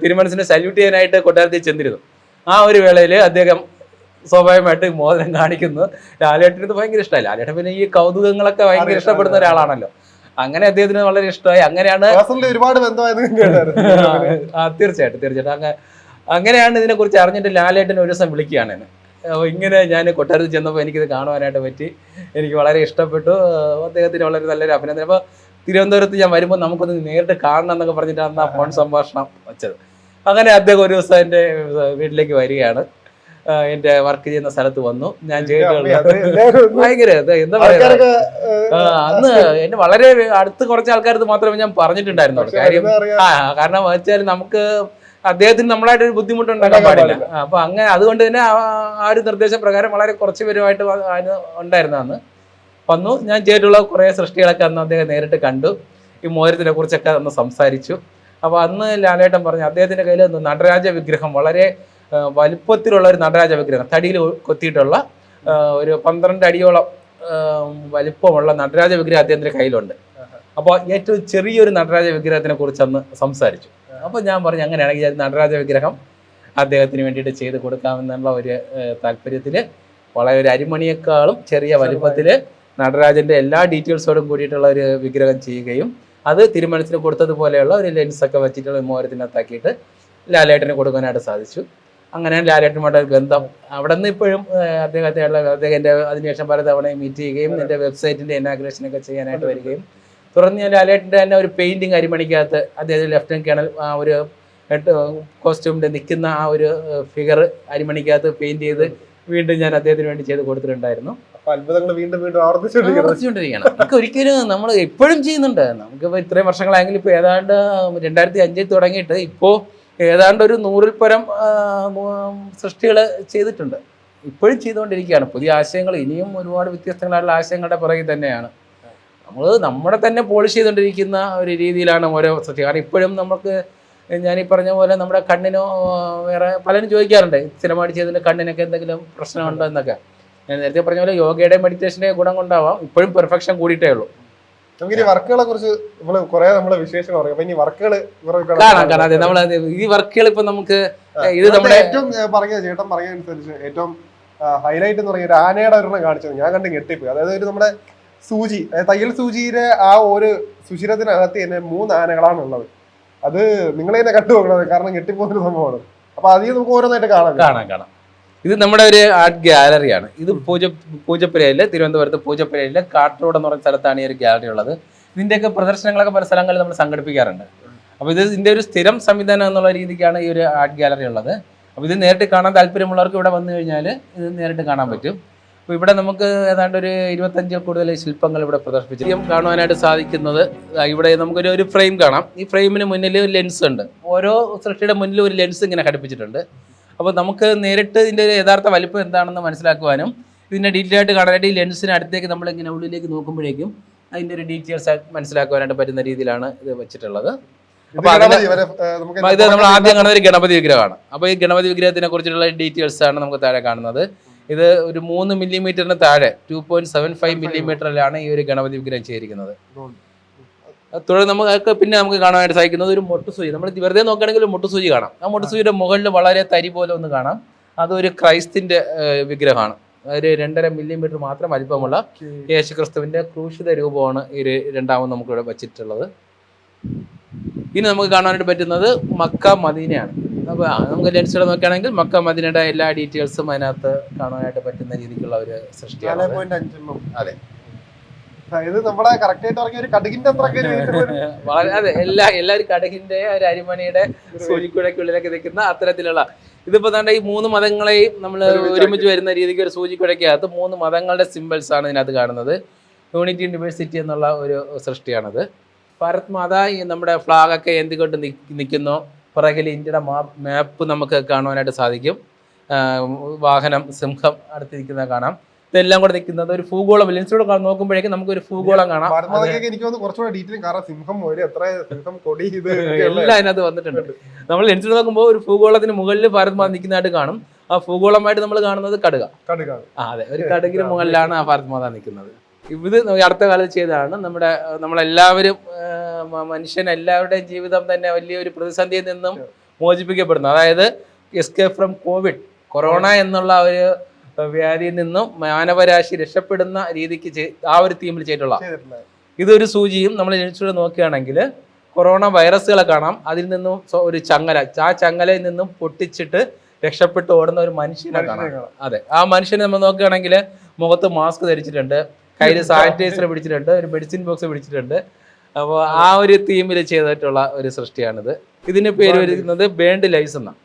തിരുമനസിനെ സല്യൂട്ട് ചെയ്യാനായിട്ട് കൊട്ടാരത്തിൽ ചെന്നിരുന്നു. ആ ഒരു വേളയിൽ അദ്ദേഹം സ്വാഭാവികമായിട്ട് മോതിരം കാണിക്കുന്നു. ലാലേട്ടന് ഇത് ഭയങ്കര ഇഷ്ടമായി. ലാലേട്ടൻ പിന്നെ ഈ കൗതുകങ്ങളൊക്കെ ഭയങ്കര ഇഷ്ടപ്പെടുന്ന ഒരാളാണല്ലോ. അങ്ങനെ അദ്ദേഹത്തിന് വളരെ ഇഷ്ടമായി. അങ്ങനെയാണ് ഒരുപാട് തീർച്ചയായിട്ടും അങ്ങനെയാണ് ഇതിനെക്കുറിച്ച് അറിഞ്ഞിട്ട് ലാലേട്ടൻ ഒരു ദിവസം വിളിക്കുകയാണ്. ഇങ്ങനെ ഞാൻ കൊട്ടാരത്തിൽ ചെന്നപ്പോൾ എനിക്കിത് കാണുവാനായിട്ട് പറ്റി, എനിക്ക് വളരെ ഇഷ്ടപ്പെട്ടു, അദ്ദേഹത്തിന് വളരെ നല്ലൊരു അഭിനന്ദനം. അപ്പോൾ തിരുവനന്തപുരത്ത് ഞാൻ വരുമ്പോൾ നമുക്കൊന്ന് നേരിട്ട് കാണണം എന്നൊക്കെ പറഞ്ഞിട്ടാണ് ആ ഫോൺ സംഭാഷണം വെച്ചത്. അങ്ങനെ അദ്ദേഹം ഒരു ദിവസം എൻ്റെ വീട്ടിലേക്ക് വരികയാണ്. എൻ്റെ വർക്ക് ചെയ്യുന്ന സ്ഥലത്ത് വന്നു. ഞാൻ ഭയങ്കര എന്താ പറയുക, അന്ന് എന്നെ വളരെ അടുത്ത് കുറച്ച് ആൾക്കാർക്ക് മാത്രമേ ഞാൻ പറഞ്ഞിട്ടുണ്ടായിരുന്നുള്ളൂ. കാരണം വെച്ചാൽ നമുക്ക് അദ്ദേഹത്തിന് നമ്മളായിട്ട് ഒരു ബുദ്ധിമുട്ടുണ്ടാക്കാൻ പാടില്ല. അപ്പൊ അങ്ങനെ അതുകൊണ്ട് തന്നെ ആ ഒരു നിർദ്ദേശപ്രകാരം വളരെ കുറച്ച് പേരുമായിട്ട് ഉണ്ടായിരുന്നു. അന്ന് വന്നു. ഞാൻ ചെയ്തിട്ടുള്ള കുറേ സൃഷ്ടികളൊക്കെ അന്ന് അദ്ദേഹം നേരിട്ട് കണ്ടു. ഈ മോതിരത്തിനെ കുറിച്ചൊക്കെ അന്ന് സംസാരിച്ചു. അപ്പോൾ അന്ന് ലാലേട്ടൻ പറഞ്ഞു, അദ്ദേഹത്തിന്റെ കയ്യിൽ നടരാജ വിഗ്രഹം, വളരെ വലുപ്പത്തിലുള്ള ഒരു നടരാജ വിഗ്രഹം, തടിയിൽ കൊത്തിയിട്ടുള്ള ഒരു 12 അടിയോളം വലിപ്പമുള്ള നടരാജ വിഗ്രഹം അദ്ദേഹത്തിന്റെ കയ്യിലുണ്ട്. അപ്പോൾ ഏറ്റവും ചെറിയൊരു നടരാജ വിഗ്രഹത്തിനെ കുറിച്ച് അന്ന് സംസാരിച്ചു. അപ്പോൾ ഞാൻ പറഞ്ഞു, അങ്ങനെയാണെങ്കിൽ നടരാജ വിഗ്രഹം അദ്ദേഹത്തിന് വേണ്ടിയിട്ട് ചെയ്ത് കൊടുക്കാമെന്നുള്ള ഒരു താല്പര്യത്തിൽ വളരെ ഒരു അരിമണിയേക്കാളും ചെറിയ വലിപ്പത്തിൽ നടരാജൻ്റെ എല്ലാ ഡീറ്റെയിൽസോടും കൂടിയിട്ടുള്ള ഒരു വിഗ്രഹം ചെയ്യുകയും അത് തിരുമനസിന് കൊടുത്തതുപോലെയുള്ള ഒരു ലെൻസൊക്കെ വെച്ചിട്ടുള്ള മോതിരത്തിനകത്താക്കിയിട്ട് ലാലേട്ടന് കൊടുക്കാനായിട്ട് സാധിച്ചു. അങ്ങനെ ലാലേട്ടനുമായിട്ട് ഒരു ബന്ധം അവിടെ നിന്ന് ഇപ്പോഴും അദ്ദേഹത്തിൻ്റെ അതിനുശേഷം പലതവണയും മീറ്റ് ചെയ്യുകയും എൻ്റെ വെബ്സൈറ്റിൻ്റെ ഇനാഗ്രേഷനൊക്കെ ചെയ്യാനായിട്ട് വരികയും തുടർന്ന് ഞാൻ ലാലേട്ടൻ്റെ തന്നെ ഒരു പെയിൻറ്റിങ് അരിമണിക്കകത്ത് അദ്ദേഹം ലെഫ്റ്റനന്റ് കേണൽ ആ ഒരു കോസ്റ്റ്യൂമിൻ്റെ നിൽക്കുന്ന ആ ഒരു ഫിഗർ അരിമണിക്കകത്ത് പെയിൻറ്റ് ചെയ്ത് വീണ്ടും ഞാൻ അദ്ദേഹത്തിന് വേണ്ടി ചെയ്ത് കൊടുത്തിട്ടുണ്ടായിരുന്നു. ആവർത്തിച്ചുകൊണ്ടിരിക്കണം. നമുക്ക് ഒരിക്കലും നമ്മൾ എപ്പോഴും ചെയ്യുന്നുണ്ട്. നമുക്കിപ്പോൾ ഇത്രയും വർഷങ്ങളായെങ്കിലും ഇപ്പോൾ ഏതാണ്ട് 2005 തുടങ്ങിയിട്ട് ഇപ്പോൾ ഏതാണ്ട് ഒരു 100-ൽ പരം സൃഷ്ടികൾ ചെയ്തിട്ടുണ്ട്. ഇപ്പോഴും ചെയ്തുകൊണ്ടിരിക്കുകയാണ്. പുതിയ ആശയങ്ങൾ ഇനിയും ഒരുപാട് വ്യത്യസ്തങ്ങളായിട്ടുള്ള ആശയങ്ങളുടെ പുറകിൽ തന്നെയാണ്. നമ്മൾ നമ്മുടെ തന്നെ പോളിഷ് ചെയ്തുകൊണ്ടിരിക്കുന്ന ഒരു രീതിയിലാണ് ഓരോ സൃഷ്ടി. കാരണം ഇപ്പോഴും നമുക്ക് ഞാനീ പറഞ്ഞ പോലെ നമ്മുടെ കണ്ണിനോ വേറെ പലരും ചോദിക്കാറുണ്ട്, സിനിമ ചെയ്തതിൻ്റെ കണ്ണിനൊക്കെ എന്തെങ്കിലും പ്രശ്നമുണ്ടോ എന്നൊക്കെ. ഞാൻ നേരത്തെ പറഞ്ഞ പോലെ യോഗയുടെ മെഡിറ്റേഷൻ്റെ ഗുണം കൊണ്ടാവാം ഇപ്പോഴും പെർഫെക്ഷൻ കൂടിയിട്ടേ ഉള്ളൂ. നമുക്ക് വർക്കുകളെ കുറിച്ച് നമ്മളെ വിശേഷം കാണാം. അതെ, നമ്മൾ ഈ വർക്കുകൾ ഇപ്പൊ നമുക്ക് ഇത് നമ്മുടെ ഏറ്റവും ചേട്ടൻ പറഞ്ഞതനുസരിച്ച് ഏറ്റവും ഹൈലൈറ്റ് എന്ന് പറയുന്നത് ആനയുടെ ഒരെണ്ണം കാണിച്ചത് ഞാൻ കണ്ട് ഞെട്ടിപ്പോയി. അതായത് ഒരു നമ്മുടെ സൂചി, തയ്യൽ സൂചിയുടെ ആ ഒരു സുഷിരത്തിനകത്ത് തന്നെ 3 ആനകളാണ് ഉള്ളത്. അത് നിങ്ങൾ തന്നെ കണ്ടുപോകണത്, കാരണം ഞെട്ടിപ്പോകുന്ന സംഭവമാണ്. അപ്പൊ അതിൽ നമുക്ക് ഓരോന്നായിട്ട് കാണാം. ഇത് നമ്മുടെ ഒരു ആർട്ട് ഗാലറിയാണ്. ഇത് പൂജപ്പുരയില്, തിരുവനന്തപുരത്ത് പൂജപ്പുരയില് കാട്ടറോഡ് എന്ന് പറയുന്ന സ്ഥലത്താണ് ഈ ഒരു ഗാലറി ഉള്ളത്. ഇതിന്റെയൊക്കെ പ്രദർശനങ്ങളൊക്കെ പല സ്ഥലങ്ങളിൽ നമ്മൾ സംഘടിപ്പിക്കാറുണ്ട്. അപ്പോൾ ഇതിന്റെ ഒരു സ്ഥിരം സംവിധാനം എന്നുള്ള രീതിക്കാണ് ഈ ഒരു ആർട്ട് ഗാലറി ഉള്ളത്. അപ്പോൾ ഇത് നേരിട്ട് കാണാൻ താല്പര്യമുള്ളവർക്ക് ഇവിടെ വന്നു കഴിഞ്ഞാൽ ഇത് നേരിട്ട് കാണാൻ പറ്റും. അപ്പോൾ ഇവിടെ നമുക്ക് ഏതാണ്ട് ഒരു 25 കൂടുതൽ ശില്പങ്ങൾ ഇവിടെ പ്രദർശിപ്പിച്ചു കാണുവാനായിട്ട് സാധിക്കുന്നത്. ഇവിടെ നമുക്കൊരു ഫ്രെയിം കാണാം. ഈ ഫ്രെയിമിന് മുന്നിൽ ലെൻസ് ഉണ്ട്. ഓരോ സൃഷ്ടിയുടെ മുന്നിൽ ഒരു ലെൻസ് ഇങ്ങനെ ഘടിപ്പിച്ചിട്ടുണ്ട്. അപ്പോൾ നമുക്ക് നേരിട്ട് ഇതിൻ്റെ യഥാർത്ഥ വലിപ്പം എന്താണെന്ന് മനസ്സിലാക്കുവാനും ഇതിൻ്റെ ഡീറ്റെയിൽ ആയിട്ട് കാണാനായിട്ട് ഈ ലെൻസിന് അടുത്തേക്ക് നമ്മളിങ്ങനെ ഉള്ളിലേക്ക് നോക്കുമ്പോഴേക്കും അതിൻ്റെ ഒരു ഡീറ്റെയിൽസ് മനസ്സിലാക്കുവാനായിട്ട് പറ്റുന്ന രീതിയിലാണ് ഇത് വെച്ചിട്ടുള്ളത്. അപ്പോൾ ഇത് നമ്മൾ ആദ്യം കാണുന്ന ഒരു ഗണപതി വിഗ്രഹമാണ്. അപ്പോൾ ഈ ഗണപതി വിഗ്രഹത്തിനെ കുറിച്ചുള്ള ഡീറ്റെയിൽസ് ആണ് നമുക്ക് താഴെ കാണുന്നത്. ഇത് ഒരു 3 മില്ലിമീറ്ററിന് താഴെ 2.75 മില്ലിമീറ്ററിലാണ് ഈ ഒരു ഗണപതി വിഗ്രഹം ചെയ്തിരിക്കുന്നത്. തുടർന്ന് നമുക്ക് കാണാനായിട്ട് സാധിക്കുന്നത് ഒരു മൊട്ടുസൂചി. നമ്മൾ വെറുതെ നോക്കുകയാണെങ്കിൽ ഒരു മൊട്ടുസൂചി കാണാം. ആ മൊട്ടുസൂചിയുടെ മുകളിൽ വളരെ തരി പോലെ ഒന്ന് കാണാം. അതൊരു ക്രൈസ്റ്റിന്റെ വിഗ്രഹമാണ്. ഒരു 2.5 മില്ലിമീറ്റർ മാത്രം വലിപ്പമുള്ള യേശുക്രിസ്തുവിന്റെ ക്രൂശിത രൂപമാണ് ഈ രണ്ടാമത് നമുക്കിവിടെ വച്ചിട്ടുള്ളത്. ഇനി നമുക്ക് കാണാനായിട്ട് പറ്റുന്നത് മക്ക മദീനയാണ്. അപ്പോൾ നമുക്ക് ലെൻസിലൂടെ നോക്കുകയാണെങ്കിൽ മക്ക മദീനയുടെ എല്ലാ ഡീറ്റെയിൽസും അതിനകത്ത് കാണാനായിട്ട് പറ്റുന്ന രീതിക്കുള്ള ഒരു സൃഷ്ടിയാണ്. അതെ, വളരെ അതെ എല്ലാവരും കടകിന്റെ ഒരു അരിമണിയുടെ സൂചിക്കുഴയ്ക്കുള്ളിലൊക്കെ നിൽക്കുന്ന അത്തരത്തിലുള്ള ഇതിപ്പോ തന്നെ ഈ 3 മതങ്ങളെയും നമ്മൾ ഒരുമിച്ച് വരുന്ന രീതിക്ക് ഒരു സൂചിക്കുഴയ്ക്കകത്ത് 3 മതങ്ങളുടെ സിമ്പിൾസ് ആണ് ഇതിനകത്ത് കാണുന്നത്. യൂണിറ്റി ഇൻ ഡിവേഴ്സിറ്റി എന്നുള്ള ഒരു സൃഷ്ടിയാണത്. ഭാരത് മാതാ നമ്മുടെ ഫ്ലാഗൊക്കെ എന്തിക്കൊണ്ട് നിൽക്കുന്നു. പുറകിൽ ഇന്ത്യയുടെ മാപ്പ് നമുക്ക് കാണുവാനായിട്ട് സാധിക്കും. വാഹനം സിംഹം അടുത്തിരിക്കുന്നത് കാണാം. ഇതെല്ലാം കൂടെ നിൽക്കുന്നത് ഒരു ഭൂഗോളം ലെൻസിലൂടെ നോക്കുമ്പോഴേക്കും നമുക്ക് ഒരു ഭൂഗോളം കാണാം. എല്ലാം അതിനകത്ത് വന്നിട്ടുണ്ട്. നമ്മൾ ലെൻസിൽ നോക്കുമ്പോൾ ഒരു ഭൂഗോളത്തിന് മുകളിൽ ഭാരത് മാത നിൽക്കുന്നതായിട്ട് കാണും. ആ ഭൂഗോളമായിട്ട് നമ്മൾ കാണുന്നത് കടുക. അതെ, ഒരു കടുകിന് മുകളിലാണ് ആ ഭാരത് മാത നിൽക്കുന്നത്. ഇത് അടുത്ത കാലത്ത് ചെയ്തതാണ്. നമ്മളെല്ലാവരും എല്ലാവരുടെയും ജീവിതം തന്നെ വലിയൊരു പ്രതിസന്ധിയിൽ നിന്നും മോചിപ്പിക്കപ്പെടുന്നു. അതായത് എസ്കേപ്പ് ഫ്രം കോവിഡ്, കൊറോണ എന്നുള്ള ഒരു വ്യാധിയിൽ നിന്നും മാനവരാശി രക്ഷപ്പെടുന്ന രീതിക്ക് ആ ഒരു തീമിൽ ചെയ്തിട്ടുള്ള ഇതൊരു സൂചിയും നമ്മൾ ലെൻസിലൂടെ നോക്കുകയാണെങ്കിൽ കൊറോണ വൈറസുകളെ കാണാം. അതിൽ നിന്നും ഒരു ചങ്ങല, ആ ചങ്ങലയിൽ നിന്നും പൊട്ടിച്ചിട്ട് രക്ഷപ്പെട്ട് ഓടുന്ന ഒരു മനുഷ്യനെ കാണാം. അതെ, ആ മനുഷ്യനെ നമ്മൾ നോക്കുകയാണെങ്കിൽ മുഖത്ത് മാസ്ക് ധരിച്ചിട്ടുണ്ട്, കയ്യിൽ സാനിറ്റൈസർ പിടിച്ചിട്ടുണ്ട്, ഒരു മെഡിസിൻ ബോക്സ് പിടിച്ചിട്ടുണ്ട്. അപ്പോൾ ആ ഒരു തീമിൽ ചെയ്തിട്ടുള്ള ഒരു സൃഷ്ടിയാണിത്. ഇതിന് പേര് വരുന്നത് ബേൺഡ് ലൈവ്സ് എന്നാണ്.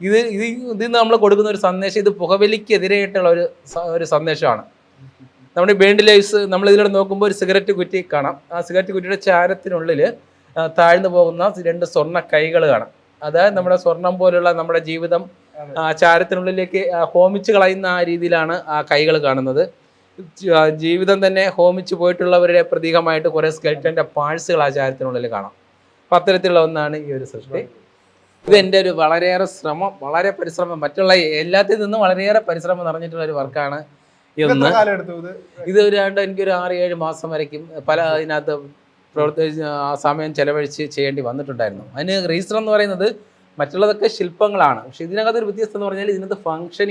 ഇതിൽ നമ്മൾ കൊടുക്കുന്ന ഒരു സന്ദേശം, ഇത് പുകവലിക്കെതിരായിട്ടുള്ള ഒരു സന്ദേശമാണ്. നമ്മുടെ ബേൺഡ് ലൈവ്സ് നമ്മൾ ഇതിലൂടെ നോക്കുമ്പോൾ ഒരു സിഗരറ്റ് കുറ്റി കാണാം. ആ സിഗരറ്റ് കുറ്റിയുടെ ചാരത്തിനുള്ളിൽ താഴ്ന്നു പോകുന്ന 2 സ്വർണ്ണ കൈകൾ കാണാം. അതായത് നമ്മുടെ സ്വർണം പോലുള്ള നമ്മുടെ ജീവിതം ചാരത്തിനുള്ളിലേക്ക് ഹോമിച്ച് കളയുന്ന ആ രീതിയിലാണ് ആ കൈകൾ കാണുന്നത്. ജീവിതം തന്നെ ഹോമിച്ച് പോയിട്ടുള്ളവരുടെ പ്രതീകമായിട്ട് കുറേ സ്കെൽറ്റന്റെ പാഴ്സുകൾ ആ ചാരത്തിനുള്ളിൽ കാണാം. അപ്പം അത്തരത്തിലുള്ള ഒന്നാണ് ഈ ഒരു സൃഷ്ടി. ഇത് എൻ്റെ ഒരു വളരെ പരിശ്രമം, മറ്റുള്ള എല്ലാത്തിൽ നിന്നും വളരെയേറെ പരിശ്രമം നിറഞ്ഞിട്ടുള്ള ഒരു വർക്കാണ് ഇതൊന്ന്. ഇത് എനിക്കൊരു 6-7 മാസം വരയ്ക്കും ഇതിനകത്ത് ആ സമയം ചെലവഴിച്ച് ചെയ്യേണ്ടി വന്നിട്ടുണ്ടായിരുന്നു. അതിന് റീസൺ എന്ന് പറയുന്നത് മറ്റുള്ളതൊക്കെ ശില്പങ്ങളാണ്, പക്ഷെ ഇതിനകത്തൊരു വ്യത്യസ്തം എന്ന് പറഞ്ഞാൽ ഇതിനകത്ത് ഫംഗ്ഷൻ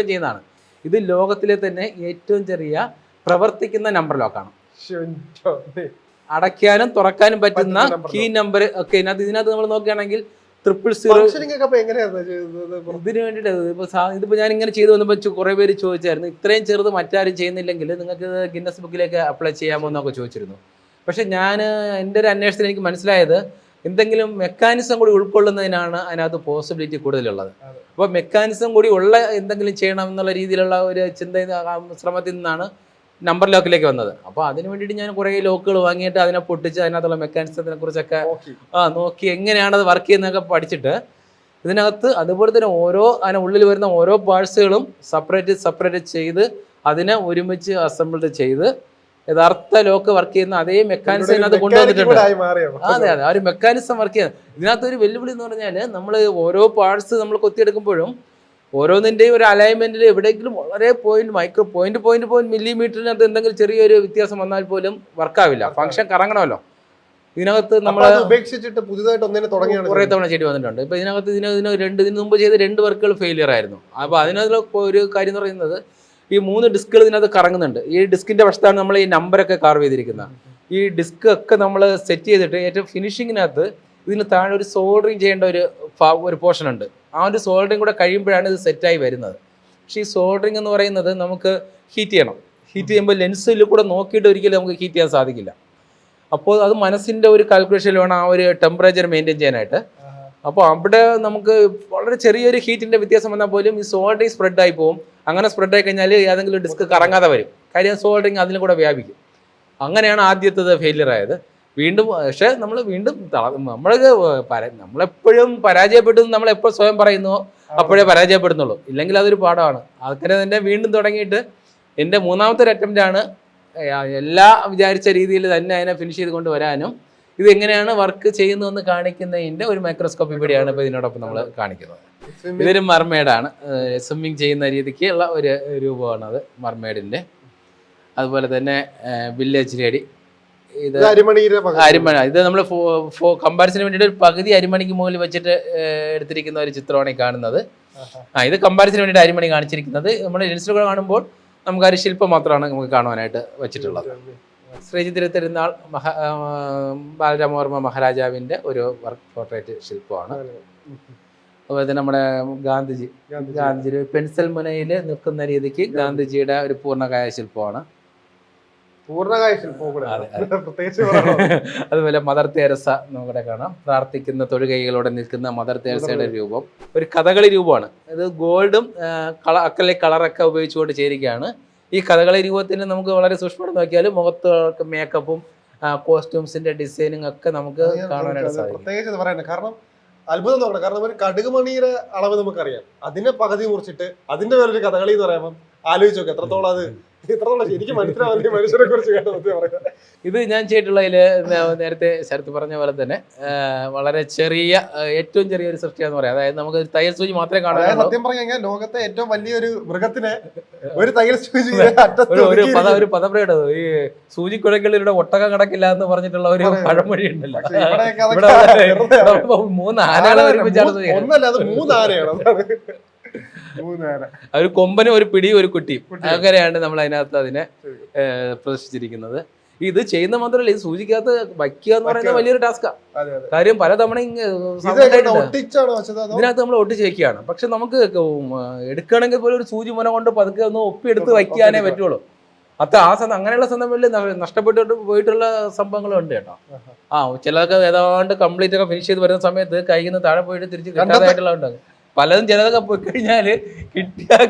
ചെയ്യുന്നതാണ്. ഇത് ലോകത്തിലെ തന്നെ ഏറ്റവും ചെറിയ പ്രവർത്തിക്കുന്ന നമ്പർ ലോക്കാണ്. അടയ്ക്കാനും തുറക്കാനും പറ്റുന്ന കീ നമ്പർ ഒക്കെ ഇതിനകത്ത് നമ്മൾ നോക്കുകയാണെങ്കിൽ 000. ഇതിന് വേണ്ടിയിട്ട് ഇതിപ്പോ ഞാൻ ഇങ്ങനെ ചെയ്തു വന്നപ്പോൾ കുറെ പേര് ചോദിച്ചായിരുന്നു, ഇത്രയും ചെറുത് മറ്റാരും ചെയ്യുന്നില്ലെങ്കിൽ നിങ്ങൾക്ക് ഗിന്നസ് ബുക്കിലേക്ക് അപ്ലൈ ചെയ്യാമോ എന്നൊക്കെ ചോദിച്ചിരുന്നു. പക്ഷെ എൻ്റെ ഒരു അന്വേഷണത്തിൽ എനിക്ക് മനസ്സിലായത് എന്തെങ്കിലും മെക്കാനിസം കൂടി ഉൾക്കൊള്ളുന്നതിനാണ് അതിനകത്ത് പോസിബിലിറ്റി കൂടുതലുള്ളത്. അപ്പോൾ മെക്കാനിസം കൂടി ഉള്ള എന്തെങ്കിലും ചെയ്യണം എന്നുള്ള രീതിയിലുള്ള ഒരു ശ്രമത്തിൽ നിന്നാണ് നമ്പർ ലോക്കിലേക്ക് വന്നത്. അപ്പോൾ അതിന് വേണ്ടിയിട്ട് ഞാൻ കുറേ ലോക്കുകൾ വാങ്ങിയിട്ട് അതിനെ പൊട്ടിച്ച് അതിനകത്തുള്ള മെക്കാനിസത്തിനെ കുറിച്ചൊക്കെ നോക്കി എങ്ങനെയാണത് വർക്ക് ചെയ്യുന്നതൊക്കെ പഠിച്ചിട്ട് ഇതിനകത്ത് അതുപോലെ തന്നെ അതിന് ഉള്ളിൽ വരുന്ന ഓരോ പാർട്സുകളും സെപ്പറേറ്റ് ചെയ്ത് അതിനെ ഒരുമിച്ച് അസംബിൾഡ് ചെയ്ത് യഥാർത്ഥ ലോക്ക് വർക്ക് ചെയ്യുന്ന അതേ മെക്കാനിസം ഇതിനകത്ത് കൊണ്ടുവന്നിട്ടുണ്ട്. അതെ, ആ ഒരു മെക്കാനിസം വർക്ക് ചെയ്യുന്നത്. ഇതിനകത്ത് ഒരു വെല്ലുവിളി എന്ന് പറഞ്ഞാൽ നമ്മൾ ഓരോ പാർട്സ് നമ്മൾ കൊത്തിയെടുക്കുമ്പോഴും ഓരോന്നിൻ്റെയും ഒരു അലൈൻമെന്റിൽ എവിടെയെങ്കിലും വളരെ പോയിന്റ് മില്ലിമീറ്ററിനകത്ത് എന്തെങ്കിലും ചെറിയൊരു വ്യത്യാസം വന്നാൽ പോലും വർക്കാവില്ല. ഫംഗ്ഷൻ കറങ്ങണമല്ലോ. ഇതിനകത്ത് നമ്മൾ ഉപേക്ഷിച്ചിട്ട് പുതുതായിട്ട് കുറേ തവണ ചെയ്ത് വന്നിട്ടുണ്ട്. ഇപ്പൊ ഇതിനകത്ത് ഇതിന് മുമ്പ് ചെയ്ത 2 വർക്കുകൾ ഫെയിലിയർ ആയിരുന്നു. അപ്പൊ അതിനകത്ത് ഒരു കാര്യം എന്ന് പറയുന്നത് ഈ 3 ഡിസ്കുകൾ ഇതിനകത്ത് കറങ്ങുന്നുണ്ട്. ഈ ഡിസ്കിന്റെ വശത്താണ് നമ്മൾ ഈ നമ്പറൊക്കെ കാർവ് ചെയ്തിരിക്കുന്നത്. ഈ ഡിസ്ക് ഒക്കെ നമ്മൾ സെറ്റ് ചെയ്തിട്ട് ഏറ്റവും ഫിനിഷിങ്ങിനകത്ത് ഇതിന് താഴെ ഒരു സോൾഡറിങ് ചെയ്യേണ്ട ഒരു പോർഷൻ ഉണ്ട്. ആ ഒരു സോൾഡറിങ് കൂടെ കഴിയുമ്പോഴാണ് ഇത് സെറ്റായി വരുന്നത്. പക്ഷേ ഈ സോൾഡറിങ് എന്ന് പറയുന്നത് നമുക്ക് ഹീറ്റ് ചെയ്യണം. ഹീറ്റ് ചെയ്യുമ്പോൾ ലെൻസിൽ കൂടെ നോക്കിയിട്ട് ഒരിക്കലും നമുക്ക് ഹീറ്റ് ചെയ്യാൻ സാധിക്കില്ല. അപ്പോൾ അത് മനസ്സിൻ്റെ ഒരു കാൽക്കുലേഷനിൽ വേണം ആ ഒരു ടെമ്പറേച്ചർ മെയിൻറ്റെയിൻ ചെയ്യാനായിട്ട്. അപ്പോൾ അവിടെ നമുക്ക് വളരെ ചെറിയൊരു ഹീറ്റിൻ്റെ വ്യത്യാസം വന്നാൽ പോലും ഈ സോൾഡറിങ് സ്പ്രെഡായി പോകും. അങ്ങനെ സ്പ്രെഡ് ആയി കഴിഞ്ഞാൽ ഏതെങ്കിലും ഡിസ്ക് കറങ്ങാതെ വരും. കാര്യം സോൾഡറിങ് അതിലും കൂടെ വ്യാപിക്കും. അങ്ങനെയാണ് ആദ്യത്തേത് ഫെയിലിയർ ആയത്. വീണ്ടും പക്ഷേ നമ്മൾ വീണ്ടും നമ്മളെപ്പോഴും പരാജയപ്പെട്ടു നമ്മളെപ്പോൾ സ്വയം പറയുന്നുവോ അപ്പോഴേ പരാജയപ്പെടുന്നുള്ളൂ. ഇല്ലെങ്കിൽ അതൊരു പാഠമാണ്. അങ്ങനെ തന്നെ വീണ്ടും തുടങ്ങിയിട്ട് എൻ്റെ മൂന്നാമത്തെ ഒരു അറ്റംപ്റ്റാണ് എല്ലാ വിചാരിച്ച രീതിയിൽ തന്നെ അതിനെ ഫിനിഷ് ചെയ്ത് കൊണ്ട് വരാനും ഇത് എങ്ങനെയാണ് വർക്ക് ചെയ്യുന്നതെന്ന് കാണിക്കുന്നതിൻ്റെ ഒരു മൈക്രോസ്കോപ്പ് ഇവിടെയാണ് ഇപ്പോൾ ഇതിനോടൊപ്പം നമ്മൾ കാണിക്കുന്നത്. ഇതൊരു മർമേഡാണ്. സ്വിമ്മിങ് ചെയ്യുന്ന രീതിക്ക് ഉള്ള ഒരു രൂപമാണത് മർമേഡിൻ്റെ. അതുപോലെ തന്നെ വില്ലേജ് ലേഡി, ഇത് അരിമണി. ഇത് നമ്മൾ കമ്പാരിസന് വേണ്ടിയിട്ട് ഒരു പകുതി അരിമണിക്ക് മുകളിൽ വെച്ചിട്ട് എടുത്തിരിക്കുന്ന ഒരു ചിത്രമാണ് ഈ കാണുന്നത്. ഇത് കമ്പാരിസന് വേണ്ടിയിട്ട് അരിമണി കാണിച്ചിരിക്കുന്നത്. നമ്മൾ ലെൻസിലൂടെ കാണുമ്പോൾ നമുക്ക് ആ ഒരു ശില്പം മാത്രമാണ് നമുക്ക് കാണുവാനായിട്ട് വെച്ചിട്ടുള്ളത്. ശ്രീജിത്ത് തിരുനാൾ ബാലരാമവർമ്മ മഹാരാജാവിൻ്റെ ഒരു വർക്ക് പോർട്രേറ്റ് ശില്പമാണ്. അതുപോലെ തന്നെ നമ്മുടെ ഗാന്ധിജി പെൻസിൽ മുനയിൽ നിൽക്കുന്ന രീതിക്ക് ഗാന്ധിജിയുടെ ഒരു പൂർണ്ണകായ ശില്പമാണ്. അതുപോലെ മദർ തെരേസ നമുക്കിവിടെ കാണാം. പ്രാർത്ഥിക്കുന്ന തൊഴുകൈകളോടെ നിൽക്കുന്ന മദർ തെരേസയുടെ രൂപം ഒരു കഥകളി രൂപമാണ്. ഇത് ഗോൾഡും അക്കലെ കളറൊക്കെ ഉപയോഗിച്ചുകൊണ്ട് ചേരുകയാണ്. ഈ കഥകളി രൂപത്തിന് നമുക്ക് വളരെ സൂക്ഷ്മം നോക്കിയാൽ മുഖത്ത് മേക്കപ്പും കോസ്റ്റ്യൂംസിന്റെ ഡിസൈനിങ് ഒക്കെ നമുക്ക് കാണാനായിട്ട് സാധിക്കും. പ്രത്യേകിച്ച് കാരണം അത്ഭുതം നോക്കണം. കാരണം ഒരു കടുകുമണിയുടെ അളവ് നമുക്കറിയാം. അതിനെ പകുതി മുറിച്ചിട്ട് അതിന്റെ വേറൊരു കഥകളി എന്ന് പറയുമ്പോൾ ആലോചിച്ച് നോക്കാം എത്രത്തോളം അത് ശരിക്കും മനസ്സിലാവുന്ന മനുഷ്യരെ കുറിച്ച് കേട്ടത്. ഇത് ഞാൻ ചെയ്തിട്ടുള്ളതിൽ നേരത്തെ ശരത്ത് പറഞ്ഞ പോലെ തന്നെ വളരെ ചെറിയ ഏറ്റവും ചെറിയൊരു സൃഷ്ടിയാന്ന് പറയാം. അതായത് നമുക്ക് തയ്യൽ സൂചി മാത്രമേ കാണാൻ. സത്യം പറഞ്ഞു കഴിഞ്ഞാൽ ലോകത്തെ ഏറ്റവും വലിയൊരു മൃഗത്തിനെ ഒരു തയ്യൽ സൂചി ഒരു പദപ്രയോഗം ഈ സൂചിക്കുഴകളിലൂടെ ഒട്ടകം കിടക്കില്ല എന്ന് പറഞ്ഞിട്ടുള്ള ഒരു പഴമൊഴി ഉണ്ടല്ലോ. 3 ആനകളെ ഒരുമിച്ചാണ്. ഒന്നല്ല, അത് 3 ആനയാണ്. ഒരു കൊമ്പനും ഒരു പിടിയും ഒരു കുട്ടിയും അങ്ങനെയാണ് നമ്മൾ അതിനകത്ത് അതിനെ പ്രദർശിച്ചിരിക്കുന്നത്. ഇത് ചെയ്യുന്ന മാത്രമല്ല, ഇത് സൂചിക്കകത്ത് വയ്ക്കുക എന്ന് പറയുന്നത് വലിയൊരു ടാസ്കാണ്. കാര്യം പലതവണ ഇതിനകത്ത് നമ്മൾ ഒട്ടിച്ച് വെക്കുകയാണ്. പക്ഷെ നമുക്ക് എടുക്കുകയാണെങ്കിൽ പോലും ഒരു സൂചി മുന കൊണ്ട് പതുക്കെ ഒന്ന് ഒപ്പിയെടുത്ത് വയ്ക്കാനേ പറ്റുള്ളൂ. അങ്ങനെയുള്ള സന്ദർഭങ്ങളിൽ നഷ്ടപ്പെട്ടിട്ട് പോയിട്ടുള്ള സംഭവങ്ങളുണ്ട് കേട്ടോ. ചിലതൊക്കെ ഏതാണ്ട് കംപ്ലീറ്റ് ഒക്കെ ഫിനിഷ് ചെയ്ത് വരുന്ന സമയത്ത് കയ്യിൽ നിന്ന് താഴെ പോയിട്ട് തിരിച്ച് കിട്ടാതായിട്ടുള്ള ഉണ്ടാകും. പലതും ചിലതൊക്കെ പോയി കഴിഞ്ഞാല് കിട്ടി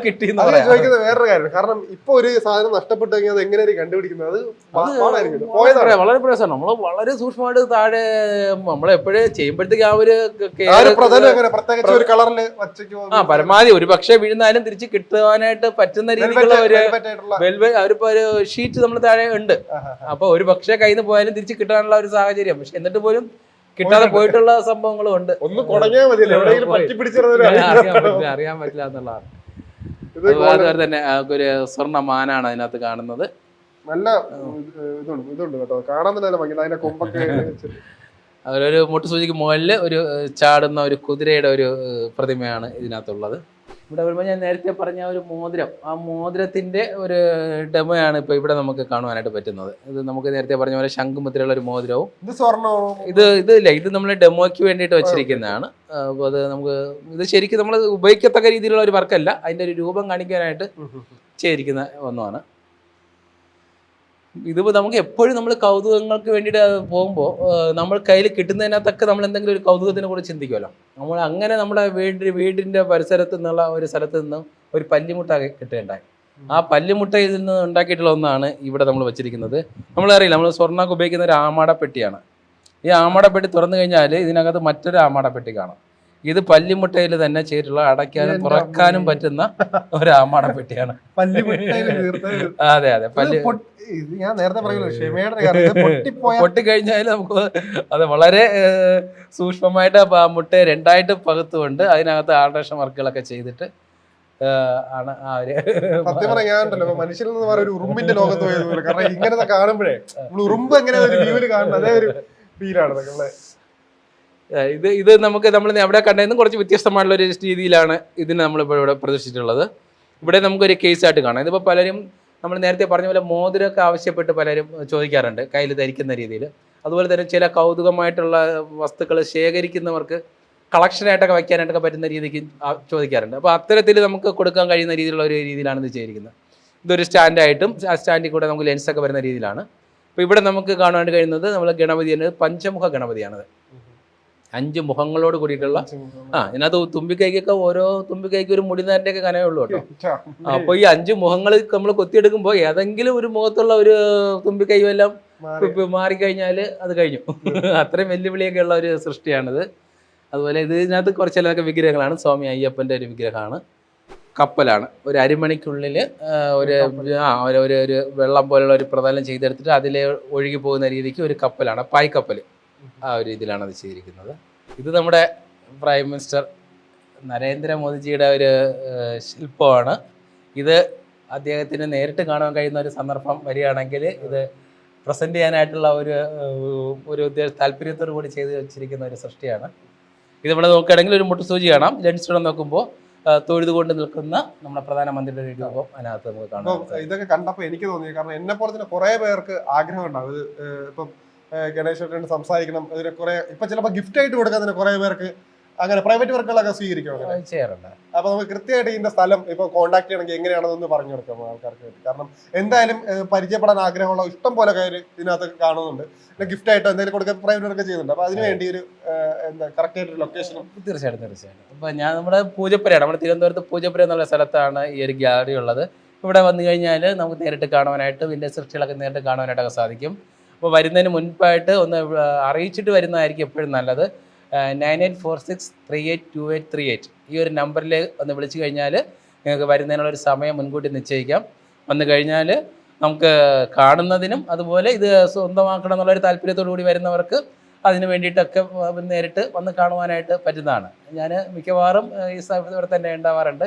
ചോദിക്കുന്നത് വേറൊരു കാര്യം. കാരണം ഇപ്പൊ ഒരു സാധനം നഷ്ടപ്പെട്ടു കഴിഞ്ഞാൽ അത് എങ്ങനെയാണ് കണ്ടുപിടിക്കുന്നത്? വളരെ പ്രയാസമാണ്. നമ്മൾ വളരെ സൂക്ഷ്മമായിട്ട് താഴെ നമ്മളെപ്പോഴും ചെയ്യുമ്പോഴത്തേക്ക് പരമാവധി ഒരു പക്ഷേ വീഴുന്നാലും തിരിച്ച് കിട്ടുവാനായിട്ട് പറ്റുന്ന രീതിയിലുള്ള ഒരു ഷീറ്റ് നമ്മൾ താഴെ ഉണ്ട്. അപ്പൊ ഒരു പക്ഷേ കയ്യിൽ നിന്ന് പോയാലും തിരിച്ച് കിട്ടാനുള്ള ഒരു സാഹചര്യം. പക്ഷെ എന്നിട്ട് പോലും കിട്ടാതെ പോയിട്ടുള്ള സംഭവങ്ങളും ഉണ്ട്. അറിയാൻ പറ്റില്ല എന്നുള്ളതാണ്. അതുപോലെ തന്നെ ഒരു സ്വർണ്ണ മാനാണ് അതിനകത്ത് കാണുന്നത്. നല്ല ഇതുണ്ട് കേട്ടോ, കാണാൻ തന്നെ അതിന്റെ കൊമ്പൊക്കെ. ഒരു മുട്ടുസൂചിക്ക് മുകളിൽ ഒരു ചാടുന്ന ഒരു കുതിരയുടെ ഒരു പ്രതിമയാണ് ഇതിനകത്തുള്ളത്. ഇവിടെ വരുമ്പോൾ ഞാൻ നേരത്തെ പറഞ്ഞ ഒരു മോതിരം, ആ മോതിരത്തിന്റെ ഒരു ഡെമോയാണ് ഇപ്പൊ ഇവിടെ നമുക്ക് കാണുവാനായിട്ട് പറ്റുന്നത്. ഇത് നമുക്ക് നേരത്തെ പറഞ്ഞ പോലെ ശംഖുമുദ്രയുള്ള ഒരു മോതിരവും ഇത് നമ്മൾ ഡെമോയ്ക്ക് വേണ്ടിയിട്ട് വെച്ചിരിക്കുന്നതാണ്. അപ്പോൾ അത് നമുക്ക് ഇത് ശരിക്കും നമ്മൾ ഉപയോഗിക്കത്തക്ക രീതിയിലുള്ള ഒരു വർക്കല്ല, അതിന്റെ ഒരു രൂപം കാണിക്കാനായിട്ട് ചെയ്തിരിക്കുന്ന ഒന്നുമാണ്. ഇതിപ്പോൾ നമുക്ക് എപ്പോഴും നമ്മൾ കൗതുകങ്ങൾക്ക് വേണ്ടിയിട്ട് പോകുമ്പോൾ നമ്മൾ കയ്യിൽ കിട്ടുന്നതിനകത്തൊക്കെ നമ്മൾ എന്തെങ്കിലും ഒരു കൗതുകത്തിനെ കൂടെ ചിന്തിക്കുമല്ലോ. നമ്മൾ അങ്ങനെ നമ്മുടെ വീടിൻ്റെ പരിസരത്ത് നിന്നുള്ള ഒരു സ്ഥലത്ത് നിന്നും ഒരു പല്ലിമുട്ട കിട്ടുകയുണ്ടായി. ആ പല്ലിമുട്ടയിൽ നിന്ന് ഉണ്ടാക്കിയിട്ടുള്ള ഒന്നാണ് ഇവിടെ നമ്മൾ വെച്ചിരിക്കുന്നത്. നമ്മളറിയില്ല, നമ്മൾ സ്വർണ്ണമൊക്കെ ഉപയോഗിക്കുന്ന ഒരു ആമാടപ്പെട്ടിയാണ്. ഈ ആമാടപ്പെട്ടി തുറന്നു കഴിഞ്ഞാൽ ഇതിനകത്ത് മറ്റൊരു ആമാടപ്പെട്ടി കാണാം. ഇത് പല്ലിമുട്ടയിൽ തന്നെ ചെയ്തിട്ടുള്ള അടയ്ക്കാനും തുറക്കാനും പറ്റുന്ന ഒരു ആമാടപ്പെട്ടിയാണ്. അതെ അതെ, ഞാൻ നേരത്തെ പൊട്ടിക്കഴിഞ്ഞാൽ നമുക്ക് അത് വളരെ സൂക്ഷ്മമായിട്ട് ആ മുട്ടയെ 2ആയിട്ട് പകുത്തുകൊണ്ട് അതിനകത്ത് ആൾട്രേഷൻ വർക്കുകളൊക്കെ ചെയ്തിട്ട് ആണ് ആ ഒരു സത്യം പറയാണ്ടല്ലോ മനുഷ്യരിൽ നിന്ന് പറയുന്ന ഒരു ഉറുമ്പിന്റെ ലോകത്ത് പോയത്. കാരണം ഇങ്ങനത്തെ കാണുമ്പോഴേ ഉറുമ്പ് എങ്ങനെ ഒരു വ്യൂവിൽ കാണുന്നത് അതേ ഒരു ഫീലാണ്. ഇത് നമ്മൾ അവിടെ കണ്ടതിൽ കുറച്ച് വ്യത്യസ്തമായിട്ടുള്ള ഒരു രീതിയിലാണ് ഇതിനെ നമ്മളിപ്പോൾ ഇവിടെ പ്രദർശിച്ചിട്ടുള്ളത്. ഇവിടെ നമുക്കൊരു കേസായിട്ട് കാണാം. ഇതിപ്പോൾ പലരും നമ്മൾ നേരത്തെ പറഞ്ഞ പോലെ മോതിരമൊക്കെ ആവശ്യപ്പെട്ട് പലരും ചോദിക്കാറുണ്ട് കയ്യിൽ ധരിക്കുന്ന രീതിയിൽ. അതുപോലെ തന്നെ ചില കൗതുകമായിട്ടുള്ള വസ്തുക്കൾ ശേഖരിക്കുന്നവർക്ക് കളക്ഷനായിട്ടൊക്കെ വയ്ക്കാനായിട്ടൊക്കെ പറ്റുന്ന രീതിക്ക് ചോദിക്കാറുണ്ട്. അപ്പോൾ അത്തരത്തിൽ നമുക്ക് കൊടുക്കാൻ കഴിയുന്ന രീതിയിലുള്ള ഒരു രീതിയിലാണ് ഇത് ചെയ്തിരിക്കുന്നത്. ഇതൊരു സ്റ്റാൻഡായിട്ടും ആ സ്റ്റാൻഡിൽ കൂടെ നമുക്ക് ലെൻസൊക്കെ വരുന്ന രീതിയിലാണ്. അപ്പോൾ ഇവിടെ നമുക്ക് കാണാൻ കഴിയുന്നത് നമ്മൾ ഗണപതിയാണ്, പഞ്ചമുഖ ഗണപതിയാണത്. 5 മുഖങ്ങളോട് കൂടിയിട്ടുള്ള ഇതിനകത്ത് തുമ്പിക്കൈക്കൊക്കെ ഓരോ തുമ്പിക്കൈക്ക് ഒരു മുടിനാരിൻ്റെ ഒക്കെ കനവേ ഉള്ളൂ കേട്ടോ. അപ്പോൾ ഈ 5 മുഖങ്ങൾ നമ്മൾ കൊത്തിയെടുക്കുമ്പോൾ ഏതെങ്കിലും ഒരു മുഖത്തുള്ള ഒരു തുമ്പിക്കൈ എല്ലാം മാറിക്കഴിഞ്ഞാൽ അത് കഴിഞ്ഞു. അത്രയും വെല്ലുവിളിയൊക്കെ ഉള്ള ഒരു സൃഷ്ടിയാണിത്. അതുപോലെ ഇതിനകത്ത് കുറച്ചെല്ലാം വിഗ്രഹങ്ങളാണ്. സ്വാമി അയ്യപ്പൻ്റെ ഒരു വിഗ്രഹമാണ്. കപ്പലാണ്. ഒരു അരമണിക്കുള്ളിൽ ഒരു ഒരു വെള്ളം പോലുള്ള ഒരു പ്രതലം ചെയ്തെടുത്തിട്ട് അതിൽ ഒഴുകി പോകുന്ന രീതിക്ക് ഒരു കപ്പലാണ്, പായ്ക്കപ്പൽ. ആ ഒരു രീതിയിലാണ് അത് ചെയ്തിരിക്കുന്നത്. ഇത് നമ്മുടെ പ്രൈം മിനിസ്റ്റർ നരേന്ദ്രമോദിജിയുടെ ഒരു ശില്പമാണ്. ഇത് അദ്ദേഹത്തിന് നേരിട്ട് കാണാൻ കഴിയുന്ന ഒരു സന്ദർഭം വരികയാണെങ്കിൽ ഇത് പ്രസൻറ്റ് ചെയ്യാനായിട്ടുള്ള ഒരു താല്പര്യത്തോടു കൂടി ചെയ്ത് വെച്ചിരിക്കുന്ന ഒരു സൃഷ്ടിയാണ്. ഇത് നമ്മൾ നോക്കുകയാണെങ്കിൽ ഒരു മുട്ടുസൂചി കാണാം. ലെൻസിലൂടെ നോക്കുമ്പോൾ തൊഴുതുകൊണ്ട് നിൽക്കുന്ന നമ്മുടെ പ്രധാനമന്ത്രിയുടെ ഒരു രൂപം അതിനകത്ത് നമുക്ക് കാണാം. ഇതൊക്കെ കണ്ടപ്പോൾ എനിക്ക് തോന്നി, കാരണം എന്നെ പോലെ തന്നെ കുറെ പേർക്ക് ആഗ്രഹം ഉണ്ടാവും ഇത് ഇപ്പം ഗണേശോട് സംസാരിക്കണം, ഇതിന് കുറെ ഇപ്പൊ ചിലപ്പോൾ ഗിഫ്റ്റ് ആയിട്ട് കൊടുക്കാൻ കുറെ പേർക്ക് അങ്ങനെ പ്രൈവറ്റ് വർക്കുകളൊക്കെ സ്വീകരിക്കണം ചെയ്യാറുണ്ട്. അപ്പൊ നമുക്ക് കൃത്യമായിട്ട് ഇതിന്റെ സ്ഥലം ഇപ്പൊ കോൺടാക്ട് ചെയ്യണമെങ്കിൽ എങ്ങനെയാണെന്ന് പറഞ്ഞു കൊടുക്കാം ആൾക്കാർക്ക് വേണ്ടി. കാരണം എന്തായാലും പരിചയപ്പെടാൻ ആഗ്രഹമുള്ള ഇഷ്ടം പോലെ കാര്യം ഇതിനകത്ത് കാണുന്നുണ്ട്. ഗിഫ്റ്റ് ആയിട്ട് എന്തെങ്കിലും കൊടുക്കാൻ പ്രൈവറ്റ് വർക്ക് ചെയ്യുന്നുണ്ട്. അപ്പൊ അതിന് വേണ്ടി ഒരു കറക്റ്റ് ആയിട്ട് ലൊക്കേഷനും തീർച്ചയായിട്ടും. അപ്പൊ ഞാൻ നമ്മുടെ പൂജപ്പുരയാണ്, നമ്മുടെ തിരുവനന്തപുരത്ത് പൂജപ്പുര എന്നുള്ള സ്ഥലത്താണ് ഈ ഒരു ഗ്യാലറി ഉള്ളത്. ഇവിടെ വന്നു കഴിഞ്ഞാൽ നമുക്ക് നേരിട്ട് കാണുവാനായിട്ട് ഇതിൻ്റെ സൃഷ്ടികളൊക്കെ നേരിട്ട് കാണുവാനായിട്ടൊക്കെ സാധിക്കും. അപ്പോൾ വരുന്നതിന് മുൻപായിട്ട് ഒന്ന് അറിയിച്ചിട്ട് വരുന്നതായിരിക്കും എപ്പോഴും നല്ലത്. 9846382838 ഈ ഒരു നമ്പറിൽ ഒന്ന് വിളിച്ചു കഴിഞ്ഞാൽ നിങ്ങൾക്ക് വരുന്നതിനുള്ളൊരു സമയം മുൻകൂട്ടി നിശ്ചയിക്കാം. വന്നു കഴിഞ്ഞാൽ നമുക്ക് കാണുന്നതിനും അതുപോലെ ഇത് സ്വന്തമാക്കണം എന്നുള്ളൊരു താല്പര്യത്തോടു കൂടി വരുന്നവർക്ക് അതിന് വേണ്ടിയിട്ടൊക്കെ നേരിട്ട് വന്ന് കാണുവാനായിട്ട് പറ്റുന്നതാണ്. ഞാൻ മിക്കവാറും ഈ ഇവിടെ തന്നെ ഉണ്ടാവാറുണ്ട്.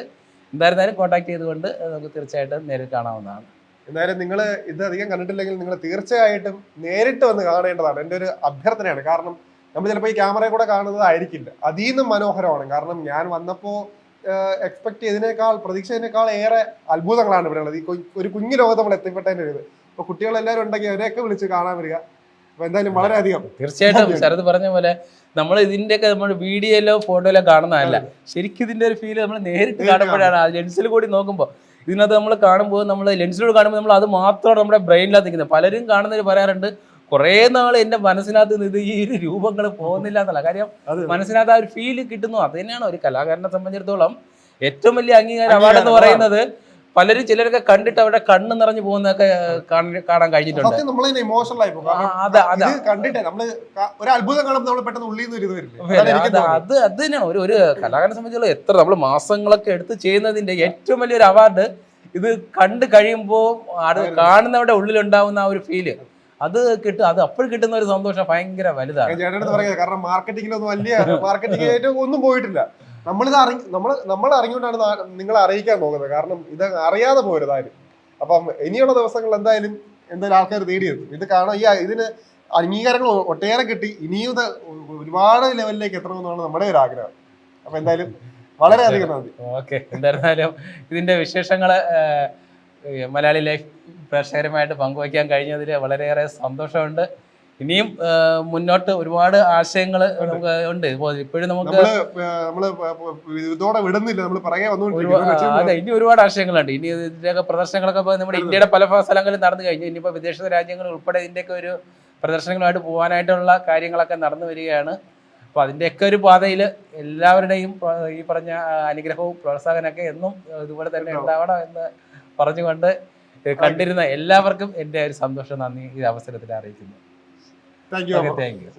എന്തായിരുന്നാലും കോൺടാക്ട് ചെയ്തുകൊണ്ട് നമുക്ക് തീർച്ചയായിട്ടും നേരിട്ട് കാണാവുന്നതാണ്. എന്തായാലും നിങ്ങൾ ഇത് അധികം കണ്ടിട്ടില്ലെങ്കിൽ നിങ്ങൾ തീർച്ചയായിട്ടും നേരിട്ട് വന്ന് കാണേണ്ടതാണ്. എൻ്റെ ഒരു അഭ്യർത്ഥനയാണ്. കാരണം നമ്മൾ ചിലപ്പോൾ ഈ ക്യാമറയിൽ കൂടെ കാണുന്നതായിരിക്കില്ല, അതിൽ നിന്നും മനോഹരമാണ്. കാരണം ഞാൻ വന്നപ്പോൾ എക്സ്പെക്ട് ചെയ്തതിനേക്കാൾ പ്രതീക്ഷതിനേക്കാൾ ഏറെ അത്ഭുതങ്ങളാണ് ഇവിടെ ഉള്ളത്. ഈ ഒരു കുഞ്ഞു ലോകത്ത് നമ്മൾ എത്തിപ്പെട്ടതിൻ്റെ ഒരു ഇത്. ഇപ്പോൾ കുട്ടികളെല്ലാവരും ഉണ്ടെങ്കിൽ അവരെയൊക്കെ വിളിച്ച് കാണാൻ വരിക. അപ്പോൾ എന്തായാലും വളരെയധികം തീർച്ചയായിട്ടും ശരത് പറഞ്ഞ പോലെ നമ്മൾ ഇതിൻ്റെയൊക്കെ നമ്മൾ വീഡിയോയിലോ ഫോട്ടോയിലോ കാണുന്നതല്ല, ശരിക്കും ഇതിൻ്റെ ഒരു ഫീല് നമ്മൾ നേരിട്ട് കാണുമ്പോഴാണ്. ആ ലെൻസിൽ കൂടി നോക്കുമ്പോൾ ഇതിനകത്ത് നമ്മൾ കാണുമ്പോൾ നമ്മൾ ലെൻസിലൂടെ കാണുമ്പോൾ നമ്മൾ അത് മാത്രമാണ് നമ്മുടെ ബ്രെയിനിനകത്ത് നിൽക്കുന്നത്. പലരും കാണുന്നവർ പറയാറുണ്ട് കുറേ നാൾ എൻ്റെ മനസ്സിനകത്ത് നിന്ന് ഈ ഒരു രൂപങ്ങൾ പോകുന്നില്ല എന്നല്ല കാര്യം. മനസ്സിനകത്ത് ആ ഒരു ഫീല് കിട്ടുന്നു. അത് തന്നെയാണ് ഒരു കലാകാരനെ സംബന്ധിച്ചിടത്തോളം ഏറ്റവും വലിയ അംഗീകാരം അവാർഡ് എന്ന് പറയുന്നത്. പലരും ചിലരൊക്കെ കണ്ടിട്ട് അവരുടെ കണ്ണ് നിറഞ്ഞു പോകുന്നതൊക്കെ കാണാൻ കഴിഞ്ഞിട്ടുണ്ട്. അത് തന്നെയാണ് ഒരു കലാകാരനെ സംബന്ധിച്ചുള്ള എത്ര നമ്മൾ മാസങ്ങളൊക്കെ എടുത്ത് ചെയ്യുന്നതിന്റെ ഏറ്റവും വലിയൊരു അവാർഡ്. ഇത് കണ്ടു കഴിയുമ്പോൾ അത് കാണുന്നവരുടെ ഉള്ളിലുണ്ടാവുന്ന ആ ഒരു ഫീല് അത് കിട്ടും. അത് അപ്പോഴും കിട്ടുന്ന ഒരു സന്തോഷം ഭയങ്കര വലുതാണ്. കാരണം മാർക്കറ്റിംഗിലൊന്നും വലിയ മാർക്കറ്റിംഗ് ഒന്നും പോയിട്ടില്ല. നമ്മൾ അറിഞ്ഞുകൊണ്ടാണ് നിങ്ങളെ അറിയിക്കാൻ പോകുന്നത്. കാരണം ഇത് അറിയാതെ പോരുതായാലും. അപ്പം ഇനിയുള്ള ദിവസങ്ങളിൽ എന്തായാലും ആൾക്കാർ തേടിയെത്തും ഇത് കാണാൻ. ഇതിന് അംഗീകാരങ്ങൾ ഒട്ടേറെ കിട്ടി. ഇനിയും ഇത് ഒരുപാട് ലെവലിലേക്ക് എത്തണമെന്നാണ് നമ്മുടെ ഒരു ആഗ്രഹം. അപ്പൊ എന്തായാലും വളരെയധികം നന്ദി. ഓക്കെ, എന്തായിരുന്നാലും ഇതിന്റെ വിശേഷങ്ങള് മലയാളി ലൈഫ് പ്രേക്ഷകരുമായിട്ട് പങ്കുവയ്ക്കാൻ കഴിഞ്ഞതിൽ വളരെയേറെ സന്തോഷമുണ്ട്. ഇനിയും മുന്നോട്ട് ഒരുപാട് ആശയങ്ങൾ നമുക്ക് ഉണ്ട്. ഇപ്പോഴും നമുക്ക് അതെ ഇനി ഒരുപാട് ആശയങ്ങളുണ്ട്. ഇനി ഇതിന്റെയൊക്കെ പ്രദർശനങ്ങളൊക്കെ നമ്മുടെ ഇന്ത്യയുടെ പല സ്ഥലങ്ങളിൽ നടന്നു കഴിഞ്ഞു. ഇനിയിപ്പോൾ വിദേശ രാജ്യങ്ങൾ ഉൾപ്പെടെ ഇതിൻ്റെയൊക്കെ ഒരു പ്രദർശനങ്ങളുമായിട്ട് പോകാനായിട്ടുള്ള കാര്യങ്ങളൊക്കെ നടന്നു വരികയാണ്. അപ്പോൾ അതിൻ്റെയൊക്കെ ഒരു പാതയിൽ എല്ലാവരുടെയും ഈ പറഞ്ഞ അനുഗ്രഹവും പ്രോത്സാഹനമൊക്കെ എന്നും ഇതുപോലെ തന്നെ ഉണ്ടാവണം എന്ന് പറഞ്ഞുകൊണ്ട് കണ്ടിരുന്ന എല്ലാവർക്കും എൻ്റെ ഒരു സന്തോഷം, നന്ദി ഈ അവസരത്തിൽ അറിയിക്കുന്നു. Thank you.